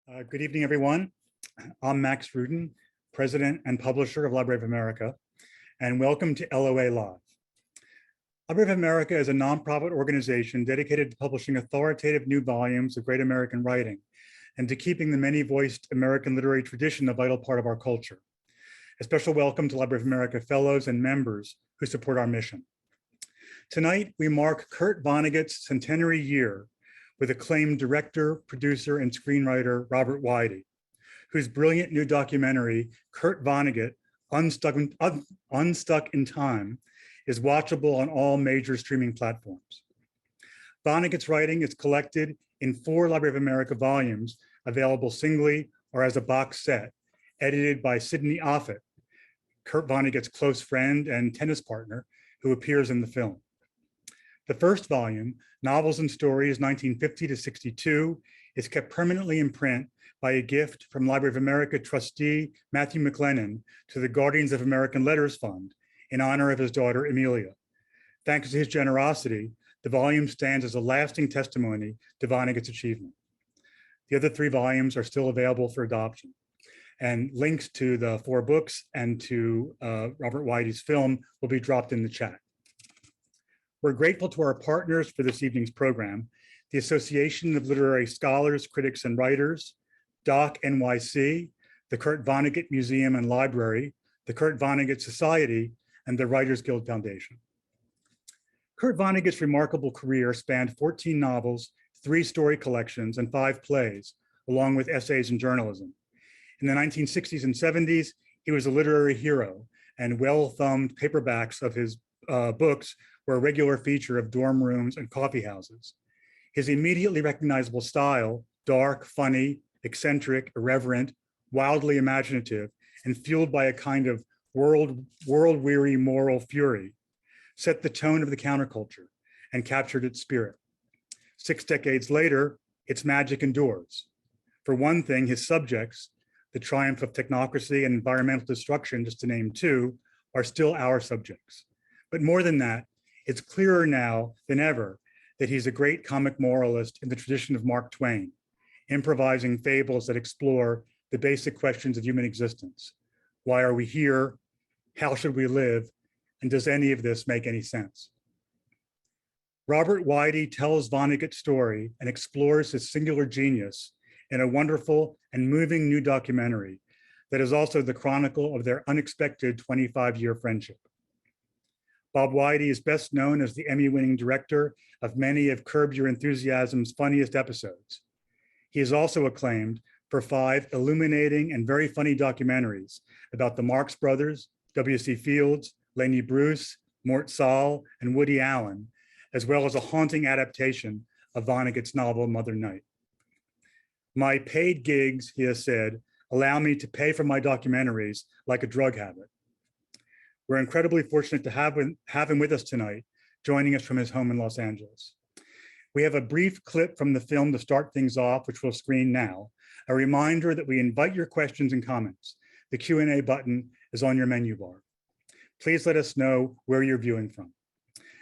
Good evening, everyone. I'm Max Rudin, President and Publisher of Library of America, and welcome to LOA Live. Library of America is a nonprofit organization dedicated to publishing authoritative new volumes of great American writing and to keeping the many-voiced American literary tradition a vital part of our culture. A special welcome to Library of America fellows and members who support our mission. Tonight, we mark Kurt Vonnegut's centenary year with acclaimed director, producer, and screenwriter Robert Weide, whose brilliant new documentary, Kurt Vonnegut, Unstuck in Time, is watchable on all major streaming platforms. Vonnegut's writing is collected in 4 Library of America volumes, available singly or as a box set, edited by Sidney Offutt, Kurt Vonnegut's close friend and tennis partner, who appears in the film. The first volume, Novels and Stories 1950 to 62, is kept permanently in print by a gift from Library of America trustee Matthew McLennan to the Guardians of American Letters Fund in honor of his daughter, Amelia. Thanks to his generosity, the volume stands as a lasting testimony to Vonnegut's achievement. The other 3 volumes are still available for adoption, and links to the 4 books and to Robert Weide's film will be dropped in the chat. We're grateful to our partners for this evening's program, the Association of Literary Scholars, Critics, and Writers, DOC NYC, the Kurt Vonnegut Museum and Library, the Kurt Vonnegut Society, and the Writers Guild Foundation. Kurt Vonnegut's remarkable career spanned 14 novels, 3 story collections, and 5 plays, along with essays and journalism. In the 1960s and 70s, he was a literary hero, and well-thumbed paperbacks of his books were a regular feature of dorm rooms and coffee houses. His immediately recognizable style, dark, funny, eccentric, irreverent, wildly imaginative, and fueled by a kind of world-weary moral fury, set the tone of the counterculture and captured its spirit. 6 decades later, its magic endures. For one thing, his subjects, the triumph of technocracy and environmental destruction, just to name 2, are still our subjects. But more than that, it's clearer now than ever that he's a great comic moralist in the tradition of Mark Twain, improvising fables that explore the basic questions of human existence. Why are we here? How should we live? And does any of this make any sense? Robert Weide tells Vonnegut's story and explores his singular genius in a wonderful and moving new documentary that is also the chronicle of their unexpected 25-year friendship. Bob Weide is best known as the Emmy-winning director of many of Curb Your Enthusiasm's funniest episodes. He is also acclaimed for 5 illuminating and very funny documentaries about the Marx Brothers, W.C. Fields, Lenny Bruce, Mort Sahl, and Woody Allen, as well as a haunting adaptation of Vonnegut's novel, Mother Night. My paid gigs, he has said, allow me to pay for my documentaries like a drug habit. We're incredibly fortunate to have him with us tonight, joining us from his home in Los Angeles. We have a brief clip from the film to start things off, which we'll screen now. A reminder that we invite your questions and comments. The Q&A button is on your menu bar. Please let us know where you're viewing from.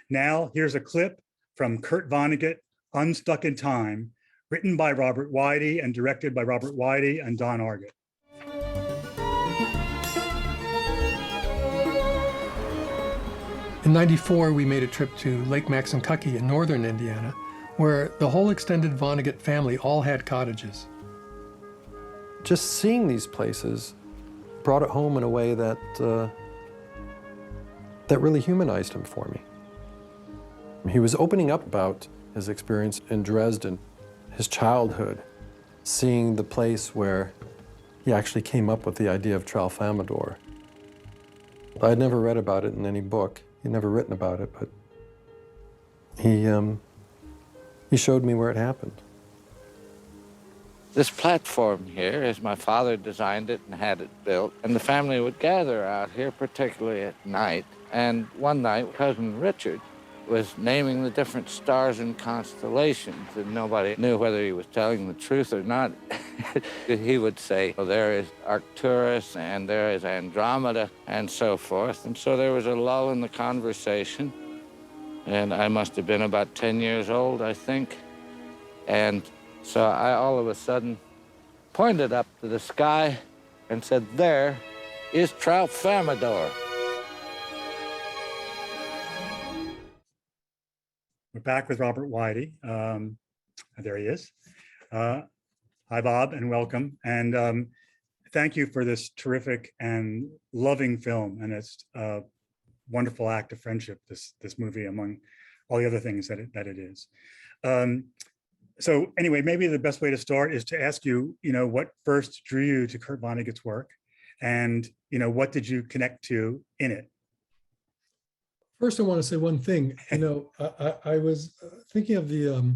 Now, here's a clip from Kurt Vonnegut, Unstuck in Time, written by Robert Weide and directed by Robert Weide and Don Argett. In '94, we made a trip to Lake Maxinkuckee in northern Indiana, where the whole extended Vonnegut family all had cottages. Just seeing these places brought it home in a way that that really humanized him for me. He was opening up about his experience in Dresden, his childhood, seeing the place where he actually came up with the idea of Tralfamadore. I had never read about it in any book. He'd never written about it, but he showed me where it happened. This platform here, as my father designed it and had it built, and the family would gather out here, particularly at night. And one night, Cousin Richard was naming the different stars and constellations, and nobody knew whether he was telling the truth or not. He would say, well, there is Arcturus, and there is Andromeda, and so forth. And so there was a lull in the conversation, and I must have been about 10 years old, I think. And so I all of a sudden pointed up to the sky and said, "There is Trout-Famador." We're back with Robert Weide. There he is. Hi, Bob, and welcome. And thank you for this terrific and loving film. And it's a wonderful act of friendship, this movie, among all the other things that it is. So anyway, maybe the best way to start is to ask you, what first drew you to Kurt Vonnegut's work, and what did you connect to in it? First, I want to say one thing. I was thinking of the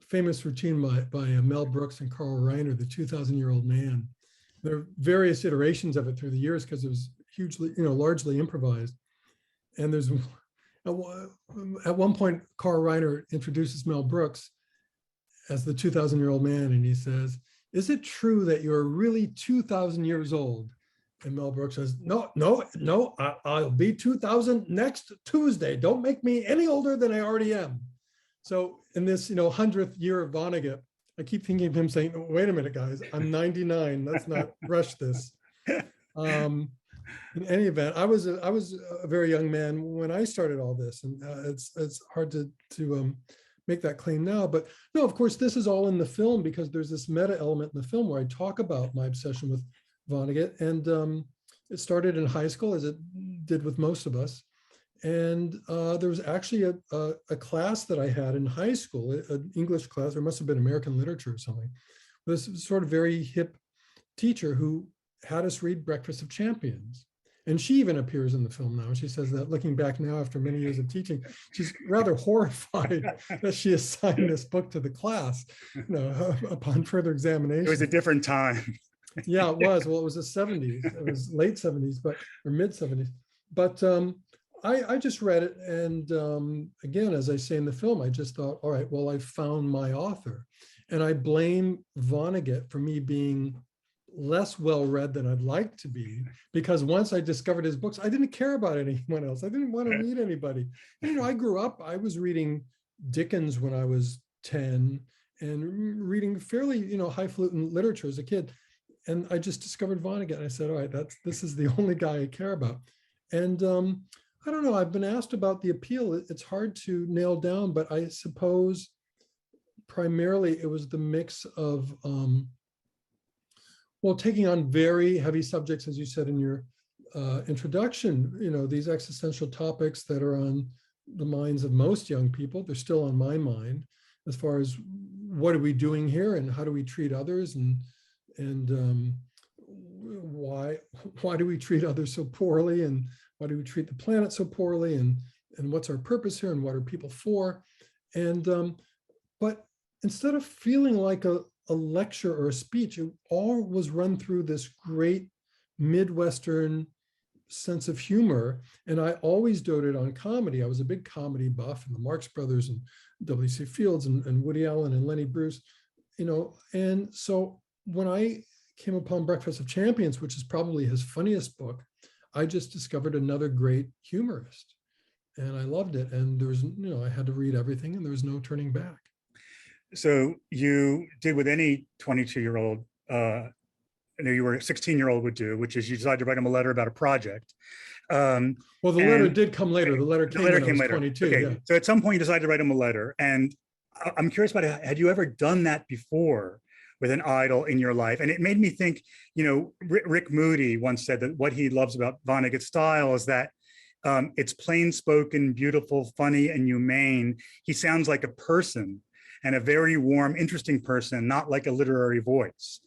famous routine by Mel Brooks and Carl Reiner, the 2,000-year-old man. There are various iterations of it through the years because it was hugely, largely improvised. And there's at one point, Carl Reiner introduces Mel Brooks as the 2,000-year-old man, and he says, "Is it true that you're really 2,000 years old?" And Mel Brooks says, no, I'll be 2,000 next Tuesday. Don't make me any older than I already am. So in this, 100th year of Vonnegut, I keep thinking of him saying, wait a minute, guys, I'm 99. Let's not rush this. In any event, I was a very young man when I started all this, and it's hard to make that claim now. But no, of course, this is all in the film because there's this meta element in the film where I talk about my obsession with Vonnegut, and it started in high school, as it did with most of us. And there was actually a class that I had in high school, an English class, or must have been American literature or something. This sort of very hip teacher who had us read Breakfast of Champions. And she even appears in the film now. She says that looking back now after many years of teaching, she's rather horrified that she assigned this book to the class, upon further examination. It was a different time. Yeah, it was. Well, it was the 70s. It was late 70s, or mid 70s. But I just read it. And again, as I say in the film, I just thought, all right, well, I found my author. And I blame Vonnegut for me being less well-read than I'd like to be, because once I discovered his books, I didn't care about anyone else. I didn't want to read anybody. And, I grew up, I was reading Dickens when I was 10 and reading fairly, highfalutin literature as a kid. And I just discovered Vonnegut, and I said, all right, this is the only guy I care about. And I don't know, I've been asked about the appeal. It's hard to nail down, but I suppose primarily it was the mix of, taking on very heavy subjects, as you said in your introduction, these existential topics that are on the minds of most young people. They're still on my mind, as far as what are we doing here and how do we treat others, and why do we treat others so poorly, and why do we treat the planet so poorly, and what's our purpose here, and what are people for? And but instead of feeling like a lecture or a speech, it all was run through this great Midwestern sense of humor. And I always doted on comedy. I was a big comedy buff, and the Marx Brothers and W.C. Fields and Woody Allen and Lenny Bruce, and so when I came upon Breakfast of Champions, which is probably his funniest book, I just discovered another great humorist, and I loved it. And there was, I had to read everything, and there was no turning back. So you did what any 22-year-old, you were a 16-year-old would do, which is you decided to write him a letter about a project. Well, the letter did come later. The letter came when I was 22. Okay. Yeah. So at some point you decided to write him a letter, and I'm curious about it. Had you ever done that before with an idol in your life? And it made me think, Rick Moody once said that what he loves about Vonnegut's style is that it's plain spoken, beautiful, funny, and humane. He sounds like a person, and a very warm, interesting person, not like a literary voice.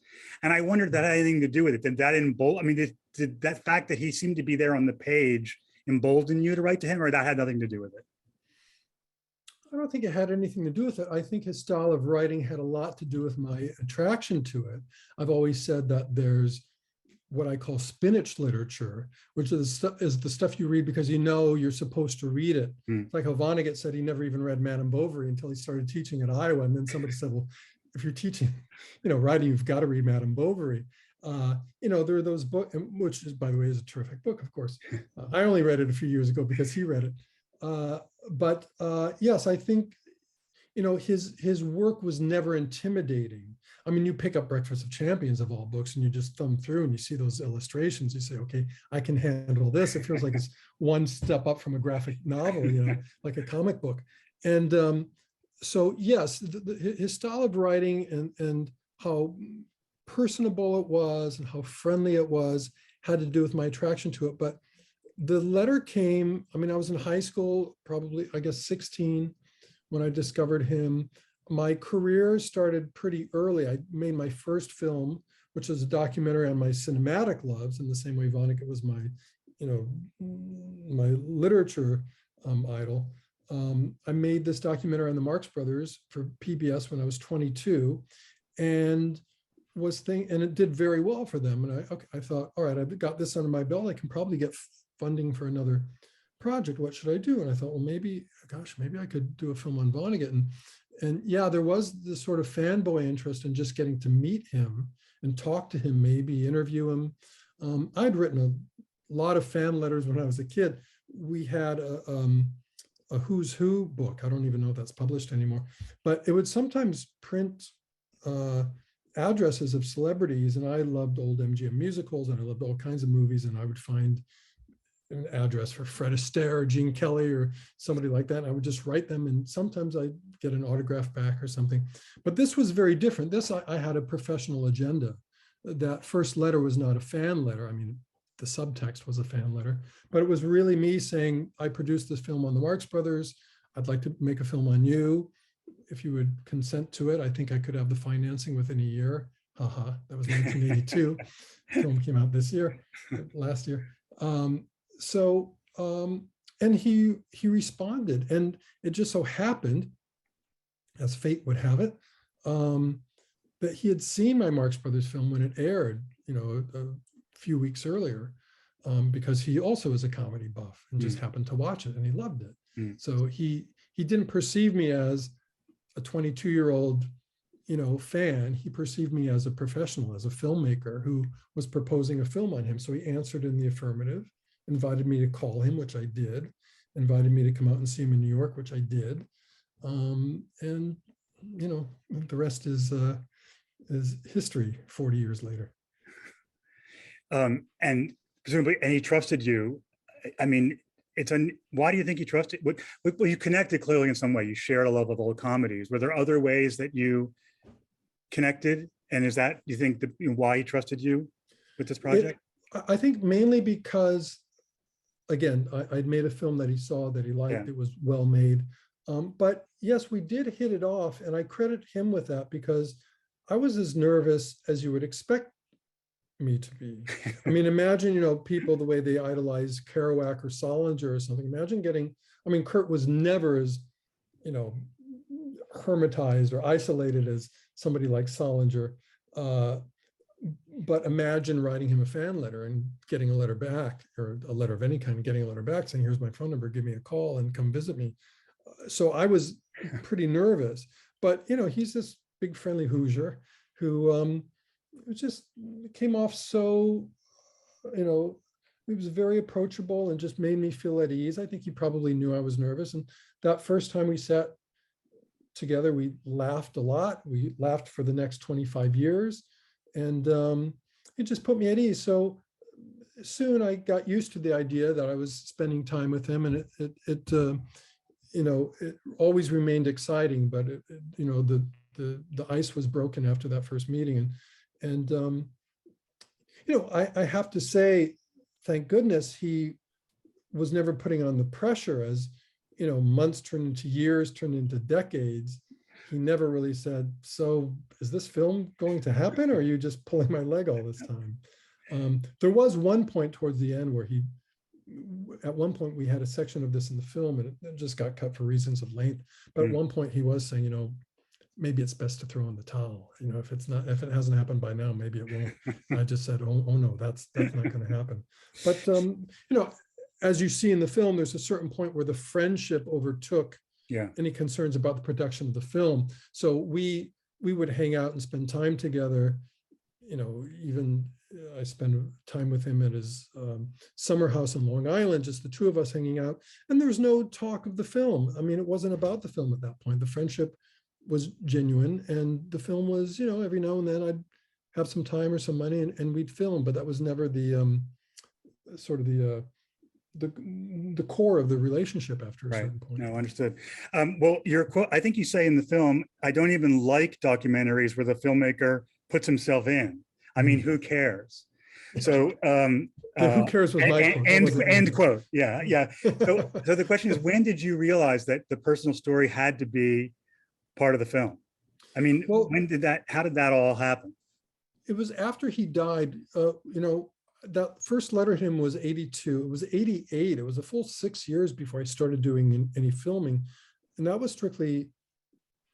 And I wondered if that had anything to do with it. Did that did that fact that he seemed to be there on the page embolden you to write to him, or that had nothing to do with it? I don't think it had anything to do with it. I think his style of writing had a lot to do with my attraction to it. I've always said that there's what I call spinach literature, which is the stuff you read because you're supposed to read it. It's like how Vonnegut said he never even read Madame Bovary until he started teaching at Iowa. And then somebody said, well, if you're teaching, writing, you've got to read Madame Bovary. There are those books, which is, by the way, is a terrific book, of course. I only read it a few years ago because he read it. But yes, I think, his work was never intimidating. I mean, you pick up Breakfast of Champions of all books and you just thumb through and you see those illustrations. You say, okay, I can handle this. It feels like it's one step up from a graphic novel, you know, like a comic book. And so, yes, his style of writing and how personable it was and how friendly it was had to do with my attraction to it. But the letter came, I mean, I was in high school, probably, I guess, 16 when I discovered him. My career started pretty early. I made my first film, which was a documentary on my cinematic loves, in the same way Vonnegut was my, you know, my literature idol. I made this documentary on the Marx Brothers for PBS when I was 22, and and it did very well for them. And I thought, all right, I've got this under my belt. I can probably get funding for another project. What should I do? And I thought, well, maybe I could do a film on Vonnegut. And yeah, there was this sort of fanboy interest in just getting to meet him and talk to him, maybe interview him. I'd written a lot of fan letters when I was a kid. We had a Who's Who book. I don't even know if that's published anymore, but it would sometimes print addresses of celebrities. And I loved old MGM musicals and I loved all kinds of movies. And I would find an address for Fred Astaire or Gene Kelly or somebody like that. And I would just write them. And sometimes I'd get an autograph back or something. But this was very different. I had a professional agenda. That first letter was not a fan letter. I mean, the subtext was a fan letter, but it was really me saying, I produced this film on the Marx Brothers. I'd like to make a film on you. If you would consent to it, I think I could have the financing within a year. Haha, that was 1982. Film came out last year. And he responded, and it just so happened, as fate would have it, that he had seen my Marx Brothers film when it aired, you know, a few weeks earlier, because he also is a comedy buff and just happened to watch it and he loved it. So he didn't perceive me as a 22-year-old, you know, fan. He perceived me as a professional, as a filmmaker who was proposing a film on him. So he answered in the affirmative, invited me to call him, which I did, invited me to come out and see him in New York, which I did. And, you know, the rest is history 40 years later. And presumably, and he trusted you. I mean, why do you think he trusted? Well, you connected clearly in some way. You shared a love of old comedies. Were there other ways that you connected? And is that, you think, why he trusted you with this project? I think mainly because, again, I'd made a film that he saw, that he liked. Yeah. It was well made. But yes, we did hit it off, and I credit him with that because I was as nervous as you would expect me to be. I mean, imagine, you know, people, the way they idolize Kerouac or Salinger or something. Imagine Kurt was never as, you know, hermetized or isolated as somebody like Salinger. But imagine writing him a fan letter and getting a letter back, or a letter of any kind, and getting a letter back saying, here's my phone number, give me a call and come visit me. So I was pretty nervous, but, you know, he's this big friendly Hoosier who just came off so, you know, he was very approachable and just made me feel at ease. I think he probably knew I was nervous. And that first time we sat together, we laughed a lot. We laughed for the next 25 years. And it just put me at ease. So soon I got used to the idea that I was spending time with him, and it you know, it always remained exciting, but you know, the ice was broken after that first meeting. And you know, I have to say, thank goodness he was never putting on the pressure. As, you know, months turned into years, turned into decades. He never really said, so is this film going to happen, or are you just pulling my leg all this time? There was one point towards the end where at one point we had a section of this in the film, and it just got cut for reasons of length. But at one point he was saying, you know, maybe it's best to throw in the towel. You know, if it hasn't happened by now, maybe it won't. And I just said, oh no, that's not going to happen. But you know, as you see in the film, there's a certain point where the friendship overtook any concerns about the production of the film. So we would hang out and spend time together. You know, even I spent time with him at his summer house in Long Island, just the two of us hanging out. And there was no talk of the film. I mean, it wasn't about the film at that point. The friendship was genuine, and the film was, you know, every now and then I'd have some time or some money and we'd film, but that was never the sort of the core of the relationship after a Right. certain point. No, understood. Well, your quote, I think you say in the film, I don't even like documentaries where the filmmaker puts himself in. I mean, who cares? So, Who cares was my quote. That wasn't end mine. quote. Yeah, yeah. So the question is, when did you realize that the personal story had to be part of the film? I mean, Well, how did that all happen? it was after he died. You know, that first letter to him was 82. It was 88. It was a full 6 years before I started doing any filming. And that was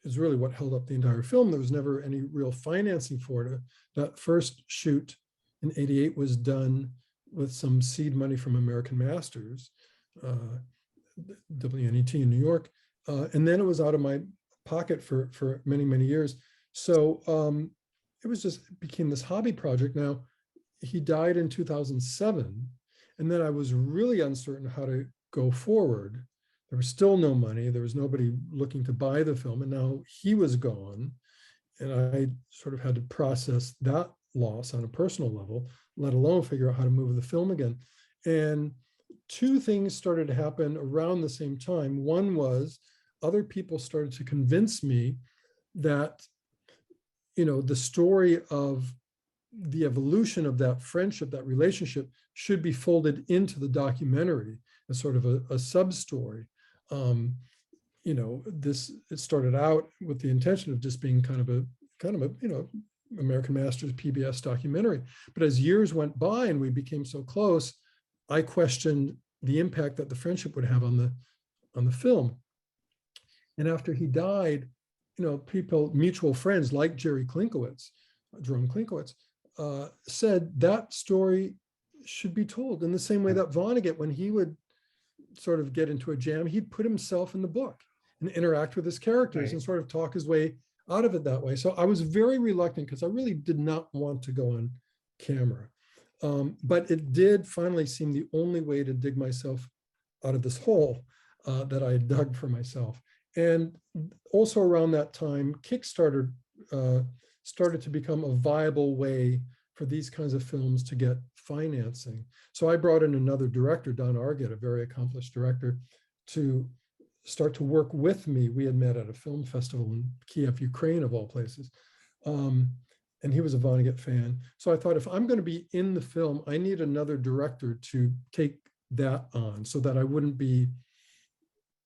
is really what held up the entire film. There was never any real financing for it. That first shoot in 88 was done with some seed money from American Masters, WNET in New York. And then it was out of my pocket for many, many years. So it became this hobby project. Now, he died in 2007. And then I was really uncertain how to go forward. There was still no money. There was nobody looking to buy the film. And now he was gone. And I sort of had to process that loss on a personal level, let alone figure out how to move the film again. And two things started to happen around the same time. One was other people started to convince me that, you know, the story of the evolution of that friendship, that relationship, should be folded into the documentary as sort of a sub-story. You know, it started out with the intention of just being kind of a you know, American Masters PBS documentary. But as years went by and we became so close, I questioned the impact that the friendship would have on the film. And after he died, you know, mutual friends like Jerome Klinkowitz, said that story should be told in the same way that Vonnegut, when he would sort of get into a jam, he'd put himself in the book and interact with his characters and sort of talk his way out of it that way. So I was very reluctant because I really did not want to go on camera. But it did finally seem the only way to dig myself out of this hole that I had dug for myself. And also around that time, Kickstarter started to become a viable way for these kinds of films to get financing. So I brought in another director, Don Argett, a very accomplished director, to start to work with me. We had met at a film festival in Kiev, Ukraine, of all places. And he was a Vonnegut fan. So I thought, if I'm going to be in the film, I need another director to take that on so that I wouldn't be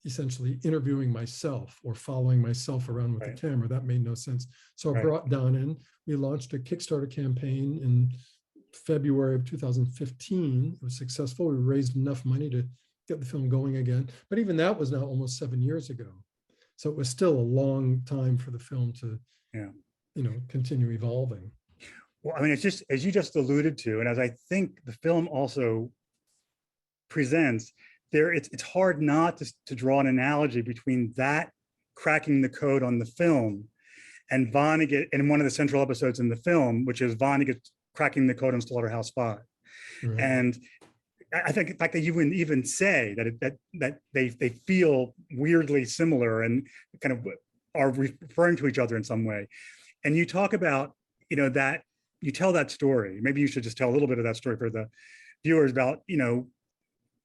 essentially interviewing myself or following myself around with the camera. That made no sense. So I brought Don in. We launched a Kickstarter campaign in February of 2015. It was successful. We raised enough money to get the film going again. But even that was now almost 7 years ago. So it was still a long time for the film to, you know, continue evolving. Well, I mean, it's just, as you just alluded to, and as I think the film also presents, it's hard not to draw an analogy between that cracking the code on the film and Vonnegut, and one of the central episodes in the film, which is Vonnegut cracking the code on Slaughterhouse-Five. Right. And I think the fact that you wouldn't even say that they feel weirdly similar and kind of are referring to each other in some way. And you talk about, you know, that you tell that story. Maybe you should just tell a little bit of that story for the viewers about, you know,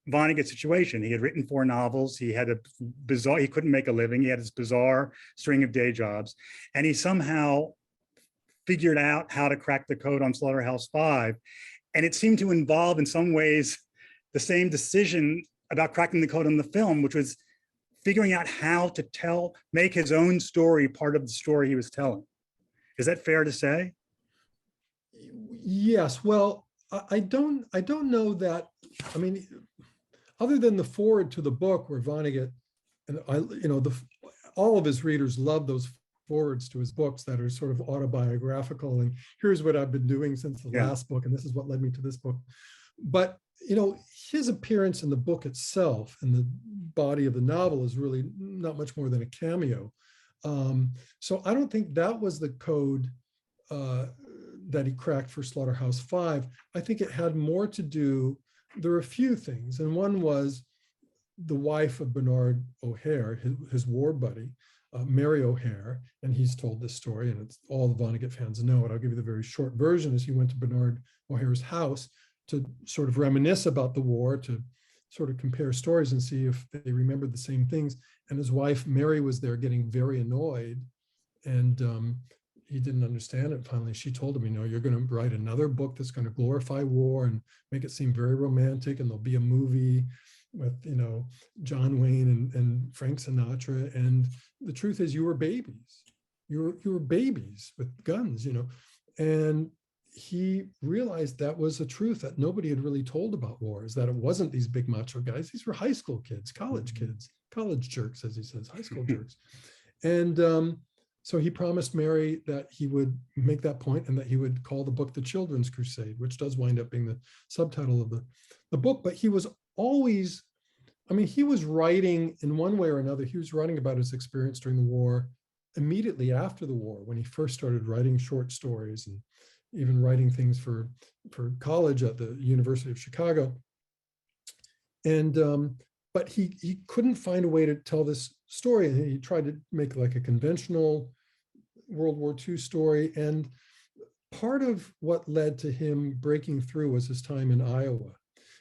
Vonnegut's situation. He had written 4 novels. He had he couldn't make a living. He had this bizarre string of day jobs, and he somehow figured out how to crack the code on Slaughterhouse-Five. And it seemed to involve, in some ways, the same decision about cracking the code on the film, which was figuring out how to make his own story part of the story he was telling. Is that fair to say? Yes. Well, I don't know that. I mean, other than the foreword to the book where Vonnegut, and all of his readers love those forewords to his books that are sort of autobiographical, and here's what I've been doing since the last book, and this is what led me to this book. But, you know, his appearance in the book itself and the body of the novel is really not much more than a cameo. So I don't think that was the code that he cracked for Slaughterhouse-Five. I think it had more to do, there were a few things, and one was the wife of Bernard O'Hare, his war buddy, Mary O'Hare, and he's told this story, and it's all the Vonnegut fans know it. I'll give you the very short version. As he went to Bernard O'Hare's house to sort of reminisce about the war, to sort of compare stories and see if they remembered the same things. And his wife, Mary, was there getting very annoyed, and he didn't understand it. Finally, she told him, you're going to write another book that's going to glorify war and make it seem very romantic, and there'll be a movie with, John Wayne and Frank Sinatra. And the truth is, you were babies. You were babies with guns, And he realized that was a truth that nobody had really told about war, is that it wasn't these big macho guys. These were high school kids, college jerks, as he says, high school jerks. And so he promised Mary that he would make that point and that he would call the book The Children's Crusade, which does wind up being the subtitle of the book. But he was always, he was writing in one way or another. He was writing about his experience during the war immediately after the war, when he first started writing short stories and even writing things for college at the University of Chicago. And but he couldn't find a way to tell this story, and he tried to make like a conventional World War II story. And part of what led to him breaking through was his time in Iowa,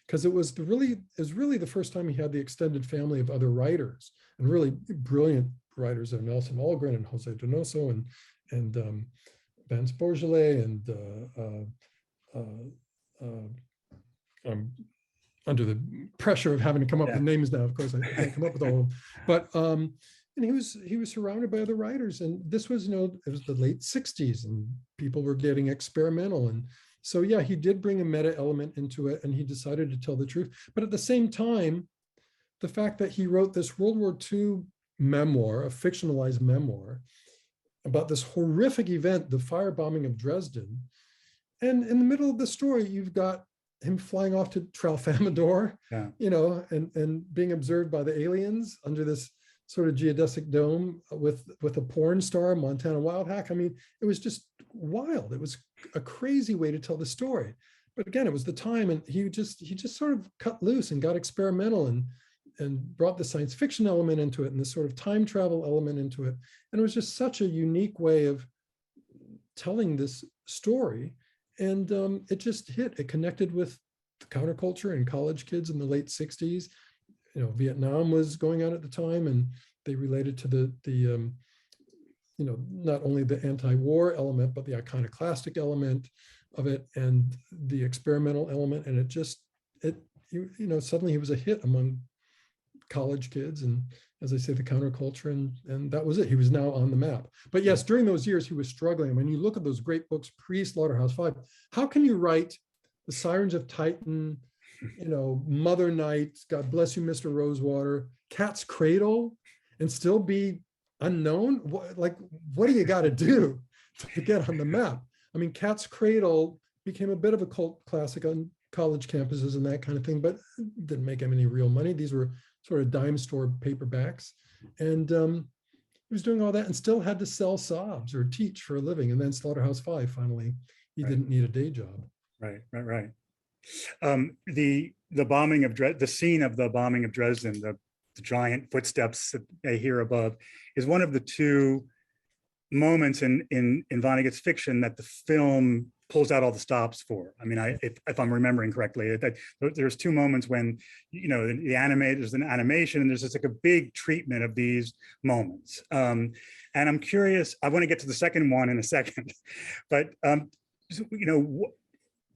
because it was really the first time he had the extended family of other writers, and really brilliant writers of Nelson Algren and Jose Donoso and Vance Bourgeois and I'm under the pressure of having to come up with names now. Of course, I can't come up with all of them. But and he was surrounded by other writers, and this was, it was the late '60s, and people were getting experimental, and so he did bring a meta element into it, and he decided to tell the truth. But at the same time, the fact that he wrote this World War II memoir, a fictionalized memoir, about this horrific event, the firebombing of Dresden. And in the middle of the story, you've got him flying off to Tralfamadore, and being observed by the aliens under this sort of geodesic dome with a porn star, Montana Wildhack. It was just wild. It was a crazy way to tell the story. But again, it was the time, and he just sort of cut loose and got experimental and brought the science fiction element into it and this sort of time travel element into it. And it was just such a unique way of telling this story. And it just hit. It connected with the counterculture and college kids in the late '60s. Vietnam was going on at the time, and they related to the not only the anti-war element, but the iconoclastic element of it and the experimental element. And suddenly he was a hit among college kids, and as I say, the counterculture, and that was it. He was now on the map. But yes, during those years he was struggling. When you look at those great books pre-Slaughterhouse-Five, how can you write The Sirens of Titan, Mother Night, God Bless You, Mr. Rosewater, Cat's Cradle, and still be unknown? What do you got to do to get on the map? Cat's Cradle became a bit of a cult classic on college campuses and that kind of thing, but didn't make him any real money. These were sort of dime store paperbacks. And he was doing all that and still had to sell sobs or teach for a living. And then Slaughterhouse-Five, finally, he didn't need a day job. Right. The bombing of the scene of the bombing of Dresden, the giant footsteps that I hear above, is one of the two moments in Vonnegut's fiction that the film pulls out all the stops for. If I'm remembering correctly, there's two moments when there's an animation, and there's just like a big treatment of these moments. And I'm curious. I want to get to the second one in a second, but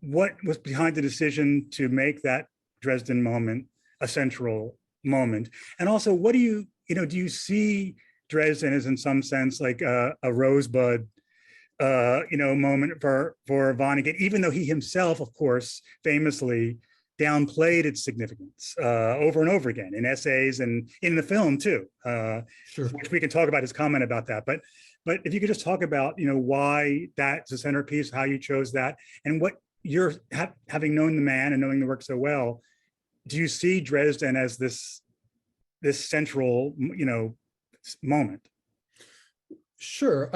what was behind the decision to make that Dresden moment a central moment? And also, what do you see Dresden as, in some sense, like a rosebud moment for Vonnegut, even though he himself, of course, famously downplayed its significance over and over again in essays and in the film too. Sure. Which we can talk about his comment about that. But if you could just talk about why that's a centerpiece, how you chose that, and what you're having known the man and knowing the work so well, do you see Dresden as this central moment? Sure.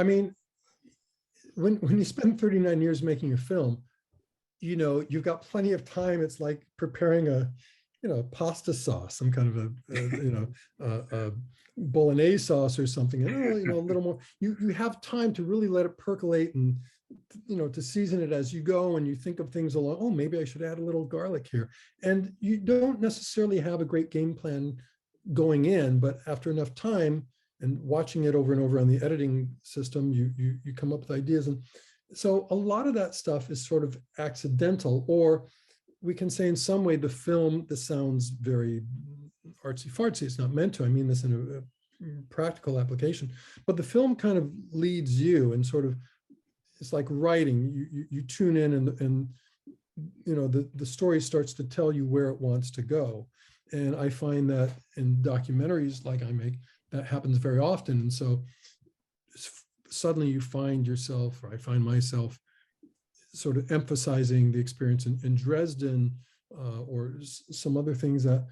When you spend 39 years making a film, you've got plenty of time. It's like preparing a pasta sauce, some kind of a bolognese sauce or something, and a little more. You have time to really let it percolate and to season it as you go, and you think of things along. Oh, maybe I should add a little garlic here, and you don't necessarily have a great game plan going in, but after enough time and watching it over and over on the editing system, you come up with ideas. And so a lot of that stuff is sort of accidental, or we can say in some way this sounds very artsy fartsy. It's not meant to. I mean this in a practical application, but the film kind of leads you, and sort of, it's like writing. You tune in, and the story starts to tell you where it wants to go. And I find that in documentaries like I make, that happens very often. And so suddenly you find yourself, or I find myself, sort of emphasizing the experience in Dresden, or some other things that,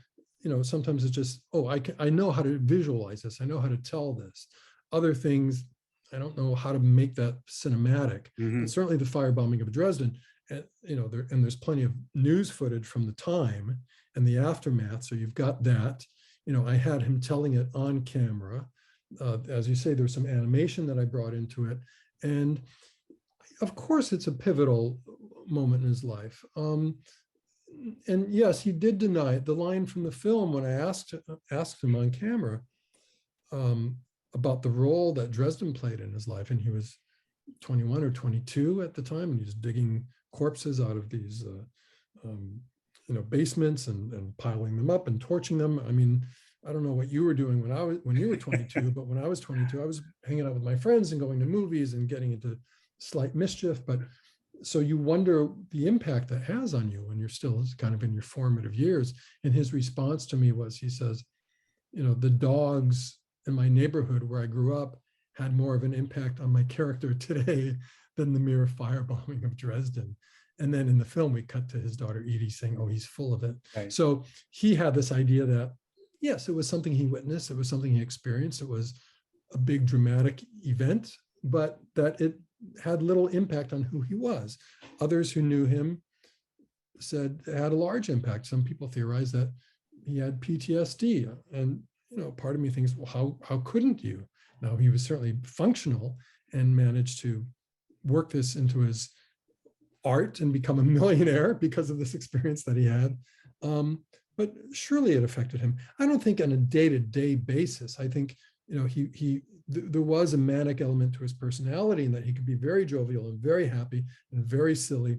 sometimes it's just, oh, I know how to visualize this. I know how to tell this. Other things, I don't know how to make that cinematic. Mm-hmm. And certainly the firebombing of Dresden, and, there's plenty of news footage from the time and the aftermath. So you've got that. I had him telling it on camera. As you say, there's some animation that I brought into it. And of course, it's a pivotal moment in his life. And yes, he did deny it. The line from the film, when I asked him on camera about the role that Dresden played in his life, and he was 21 or 22 at the time, and he was digging corpses out of these basements and piling them up and torching them. I mean, I don't know what you were doing when you were 22, but when I was 22, I was hanging out with my friends and going to movies and getting into slight mischief. But so you wonder the impact that has on you when you're still kind of in your formative years. And his response to me was, he says, the dogs in my neighborhood where I grew up had more of an impact on my character today than the mere firebombing of Dresden. And then in the film, we cut to his daughter Edie saying, oh, he's full of it. Right. So he had this idea that, yes, it was something he witnessed. It was something he experienced. It was a big dramatic event, but that it had little impact on who he was. Others who knew him said it had a large impact. Some people theorize that he had PTSD. And, part of me thinks, well, how couldn't you? Now, he was certainly functional and managed to work this into his art and become a millionaire because of this experience that he had. But surely it affected him. I don't think on a day-to-day basis. I think, there was a manic element to his personality, in that he could be very jovial and very happy and very silly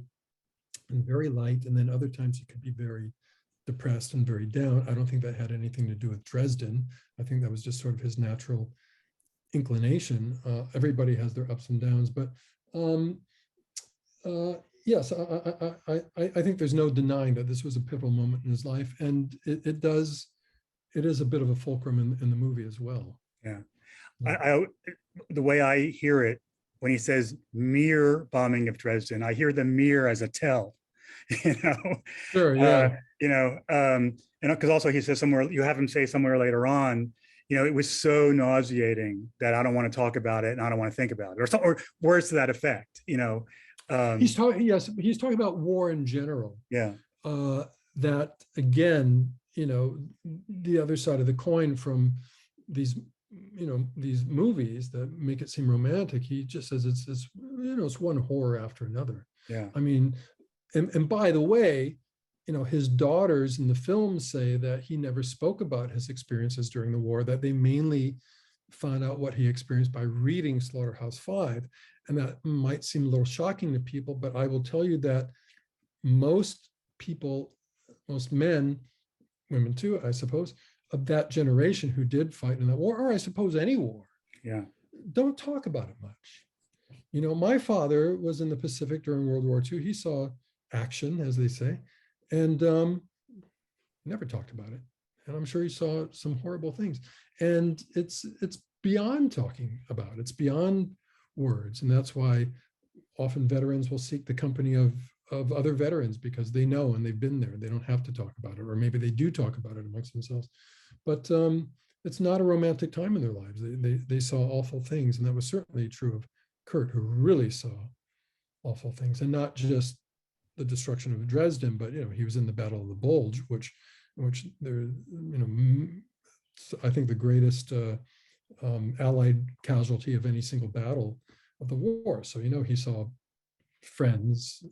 and very light. And then other times he could be very depressed and very down. I don't think that had anything to do with Dresden. I think that was just sort of his natural inclination. Everybody has their ups and downs, but yes, I think there's no denying that this was a pivotal moment in his life, and it is a bit of a fulcrum in the movie as well. Yeah, the way I hear it, when he says mere bombing of Dresden, I hear the mere as a tell, Sure, yeah. And because also he says somewhere, you have him say somewhere later on, it was so nauseating that I don't want to talk about it and I don't want to think about it, or words to that effect. He's talking about war in general. Yeah. That again, the other side of the coin from these movies that make it seem romantic. He just says it's one horror after another. Yeah. I mean, and by the way, his daughters in the film say that he never spoke about his experiences during the war, that they mainly found out what he experienced by reading Slaughterhouse-Five. And that might seem a little shocking to people, but I will tell you that most people, most men, women too, I suppose, of that generation who did fight in that war, or I suppose any war, don't talk about it much. My father was in the Pacific during World War II. He saw action, as they say, and never talked about it. And I'm sure he saw some horrible things. And it's beyond talking about. It's beyond words. And that's why often veterans will seek the company of other veterans, because they know and they've been there. They don't have to talk about it, or maybe they do talk about it amongst themselves. But it's not a romantic time in their lives. They saw awful things. And that was certainly true of Kurt, who really saw awful things, and not just the destruction of Dresden, but he was in the Battle of the Bulge, which in which there, I think the greatest Allied casualty of any single battle of the war. So, he saw friends,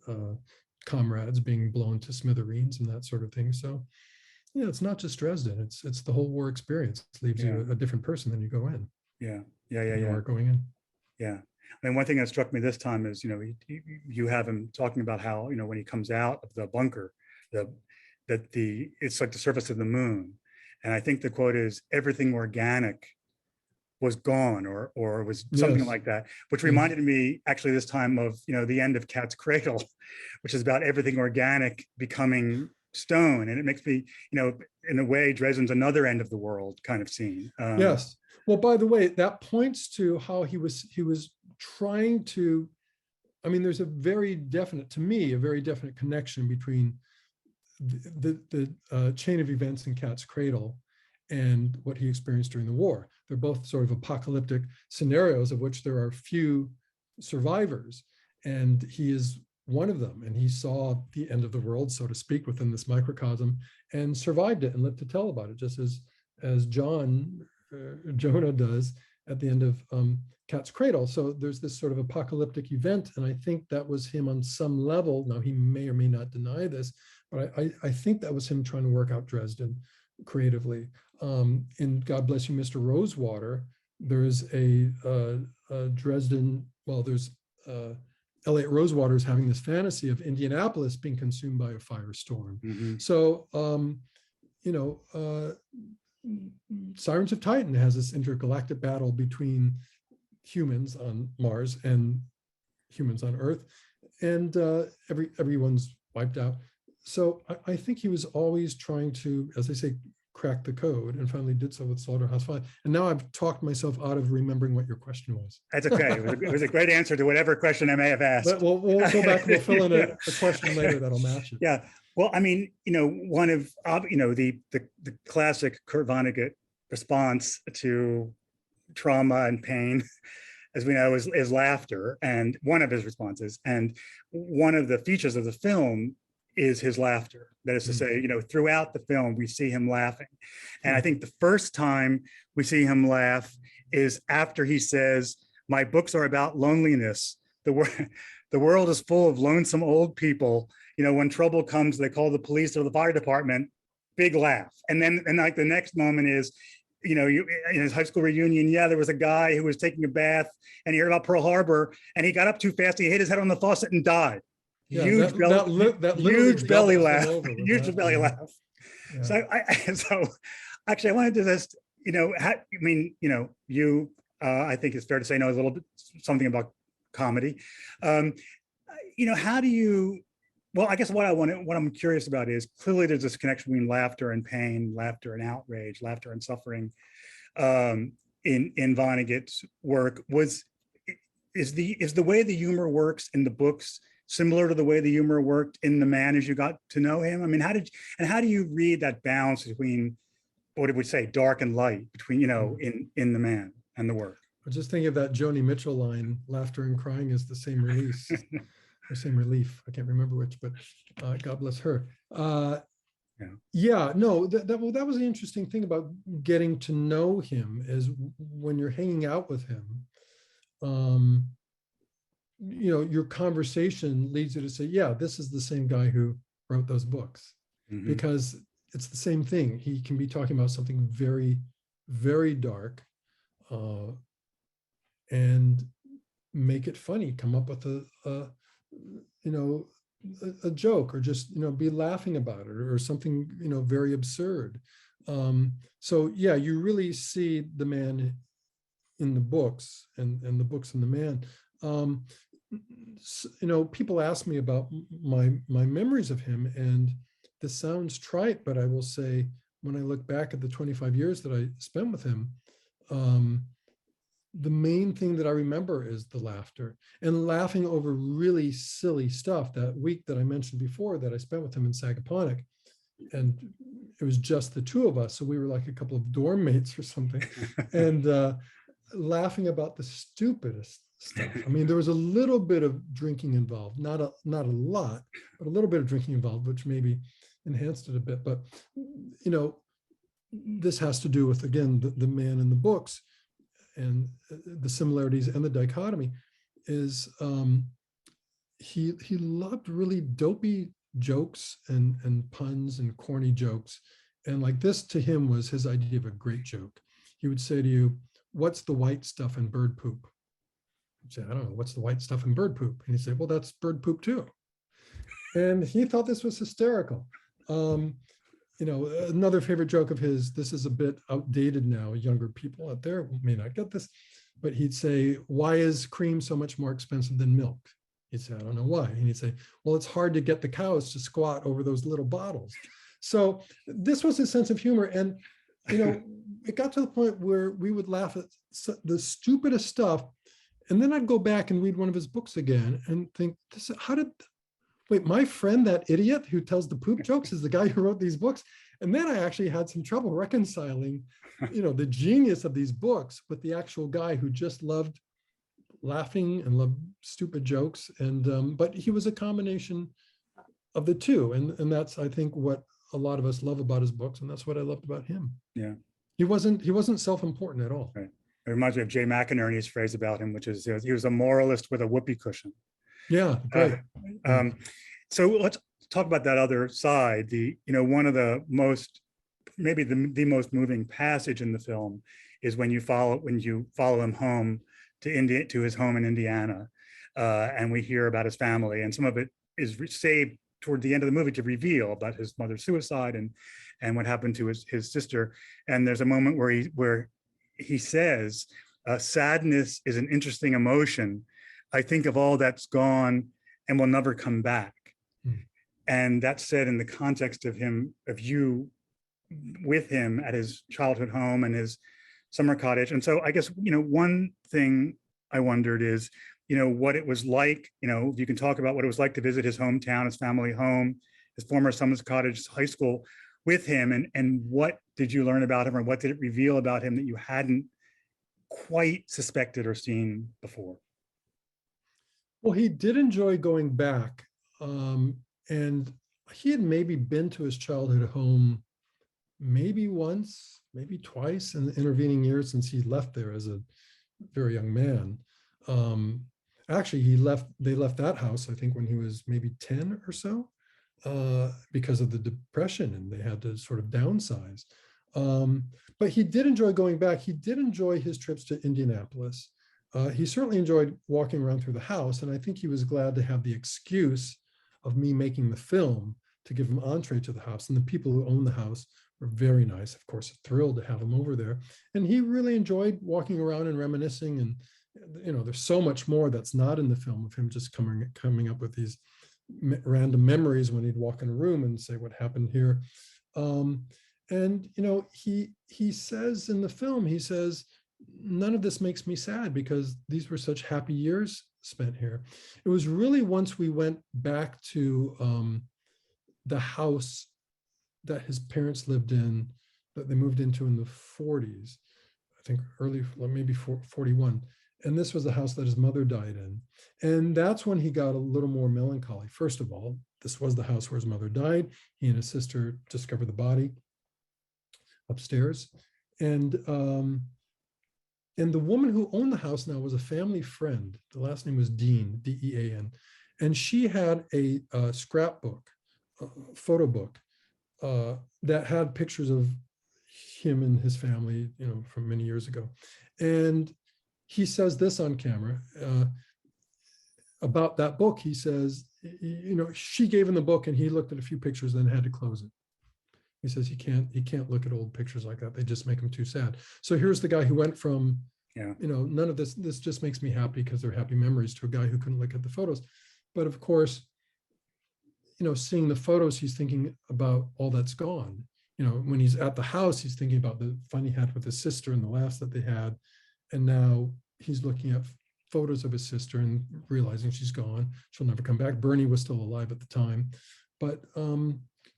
comrades being blown to smithereens and that sort of thing. So, it's not just Dresden. It's the whole war experience. It leaves you a different person than you go in. Yeah. You are going in. Yeah. I mean, one thing that struck me this time is, you have him talking about how, when he comes out of the bunker, it's like the surface of the moon. And I think the quote is, everything organic was gone, or was something like that, which reminded me actually this time of, the end of Cat's Cradle, which is about everything organic becoming stone. And it makes me, in a way, Dresden's another end of the world kind of scene. Yes. Well, by the way, that points to how he was trying to, there's a very definite connection between the chain of events in Cat's Cradle and what he experienced during the war. They're both sort of apocalyptic scenarios of which there are few survivors. And he is one of them. And he saw the end of the world, so to speak, within this microcosm and survived it and lived to tell about it, just as Jonah does at the end of Cat's Cradle. So there's this sort of apocalyptic event. And I think that was him on some level. Now, he may or may not deny this, but I think that was him trying to work out Dresden creatively. In God Bless You, Mr. Rosewater, there's a Dresden, there's Elliot Rosewater is having this fantasy of Indianapolis being consumed by a firestorm. Mm-hmm. So, Sirens of Titan has this intergalactic battle between humans on Mars and humans on Earth, and everyone's wiped out. So I think he was always trying to, as I say, crack the code, and finally did so with Slaughterhouse-Five. And now I've talked myself out of remembering what your question was. That's okay. It was a great answer to whatever question I may have asked. But we'll go back and we'll fill in a question later that'll match it. Yeah. Well, one of, the classic Kurt Vonnegut response to trauma and pain, as we know, is laughter. And one of his responses, and one of the features of the film is his laughter. That is to say, throughout the film, we see him laughing. And I think the first time we see him laugh is after he says, "My books are about loneliness. The world is full of lonesome old people. When trouble comes, they call the police or the fire department." Big laugh. And then, like, the next moment is, in his high school reunion, there was a guy who was taking a bath and he heard about Pearl Harbor and he got up too fast. He hit his head on the faucet and died. Yeah, huge belly laugh. Huge belly laugh. Yeah. So actually, I wanted to just, I think it's fair to say know a little bit something about comedy. How do you? Well, I guess what I'm curious about is, clearly there's this connection between laughter and pain, laughter and outrage, laughter and suffering in Vonnegut's work. Is the way the humor works in the books similar to the way the humor worked in The Man as you got to know him? How do you read that balance between, what did we say, dark and light, between, in The Man and the work? I just think of that Joni Mitchell line, "Laughter and crying is the same release." Or same relief. I can't remember which, but God bless her. That was the interesting thing about getting to know him, is when you're hanging out with him, your conversation leads you to say, yeah, this is the same guy who wrote those books, because it's the same thing. He can be talking about something very, very dark, and make it funny, come up with a joke, or just, be laughing about it, or something, very absurd. So yeah, you really see the man in the books, and the books in the man. People ask me about my memories of him, and this sounds trite, but I will say, when I look back at the 25 years that I spent with him, the main thing that I remember is the laughter, and laughing over really silly stuff. That week that I mentioned before that I spent with him in Sagaponack, and it was just the two of us, so we were like a couple of dorm mates or something, and laughing about the stupidest stuff. There was a little bit of drinking involved, not a lot, but a little bit of drinking involved, which maybe enhanced it a bit. But, you know, this has to do with, again, the man in the books, and the similarities and the dichotomy is he loved really dopey jokes and puns and corny jokes. And like this to him was his idea of a great joke. He would say to you, "What's the white stuff in bird poop?" You'd say, "I don't know, what's the white stuff in bird poop?" And he'd say, "Well, that's bird poop too." And he thought this was hysterical. You know, another favorite joke of his, this is a bit outdated now, younger people out there may not get this, but he'd say, "Why is cream so much more expensive than milk?" He'd say, "I don't know why." And he'd say, "Well, it's hard to get the cows to squat over those little bottles." So this was his sense of humor. And, you know, it got to the point where we would laugh at the stupidest stuff. And then I'd go back and read one of his books again and think, wait, my friend, that idiot who tells the poop jokes, is the guy who wrote these books? And then I actually had some trouble reconciling, you know, the genius of these books with the actual guy who just loved laughing and loved stupid jokes. And but he was a combination of the two. And that's, I think, what a lot of us love about his books. And that's what I loved about him. Yeah. He wasn't self-important at all. Right. It reminds me of Jay McInerney's phrase about him, which is he was a moralist with a whoopee cushion. Yeah, great. So let's talk about that other side. One of the most, maybe the most moving passage in the film is when you follow him home to his home in Indiana, and we hear about his family, and some of it is saved toward the end of the movie to reveal about his mother's suicide and what happened to his sister. And there's a moment where he says, "Sadness is an interesting emotion. I think of all that's gone and will never come back." And that's said in the context of you with him at his childhood home and his summer cottage. And so I guess, one thing I wondered is, what it was like, if you can talk about what it was like to visit his hometown, his family home, his former summer cottage high school with him, and what did you learn about him, or what did it reveal about him that you hadn't quite suspected or seen before? Well, he did enjoy going back. And he had maybe been to his childhood home maybe once, maybe twice in the intervening years since he left there as a very young man. Actually, they left that house, I think, when he was maybe 10 or so, because of the Depression, and they had to sort of downsize. But he did enjoy going back. He did enjoy his trips to Indianapolis. He certainly enjoyed walking around through the house, and I think he was glad to have the excuse of me making the film to give him entree to the house. And the people who own the house were very nice, of course, thrilled to have him over there. And he really enjoyed walking around and reminiscing. And, there's so much more that's not in the film of him just coming up with these random memories when he'd walk in a room and say, "What happened here?" And, he says in the film, he says, "None of this makes me sad because these were such happy years spent here." It was really once we went back to the house that his parents lived in, that they moved into in the 40s, I think maybe 41. And this was the house that his mother died in. And that's when he got a little more melancholy. First of all, this was the house where his mother died. He and his sister discovered the body upstairs. And the woman who owned the house now was a family friend. The last name was Dean, D-E-A-N. And she had a scrapbook, a photo book, that had pictures of him and his family, from many years ago. And he says this on camera about that book. He says, she gave him the book and he looked at a few pictures, then had to close it. He says he can't look at old pictures like that. They just make him too sad. So here's the guy who went from, none of this just makes me happy because they're happy memories, to a guy who couldn't look at the photos. But of course, seeing the photos, he's thinking about all that's gone. When he's at the house, he's thinking about the fun he had with his sister and the laughs that they had. And now he's looking at photos of his sister and realizing she's gone. She'll never come back. Bernie was still alive at the time. But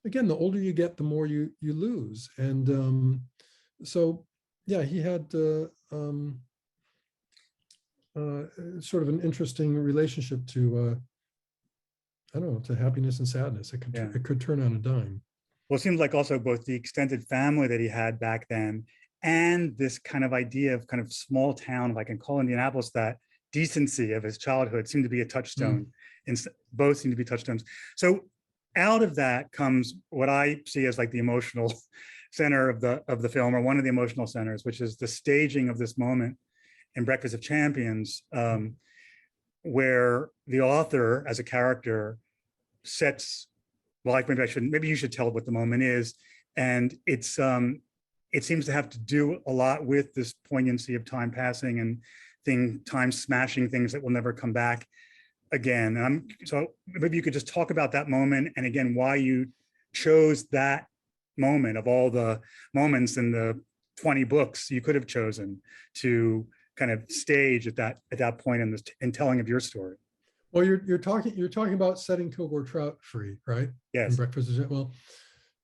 again, the older you get, the more you lose. And so, yeah, he had sort of an interesting relationship to, I don't know, to happiness and sadness. It could turn on a dime. Well, it seems like also both the extended family that he had back then and this kind of idea of kind of small town, if I can call Indianapolis that, decency of his childhood seemed to be a touchstone. And both seem to be touchstones. So out of that comes what I see as like the emotional center of the film, or one of the emotional centers, which is the staging of this moment in Breakfast of Champions, where the author as a character sets, well, like maybe you should tell what the moment is. And it's it seems to have to do a lot with this poignancy of time passing and time smashing things that will never come back again. And so maybe you could just talk about that moment, and again, why you chose that moment of all the moments in the 20 books you could have chosen to kind of stage at that point in telling of your story. Well, you're talking about setting Kilgore Trout free, right? Yes. In Breakfast. Well,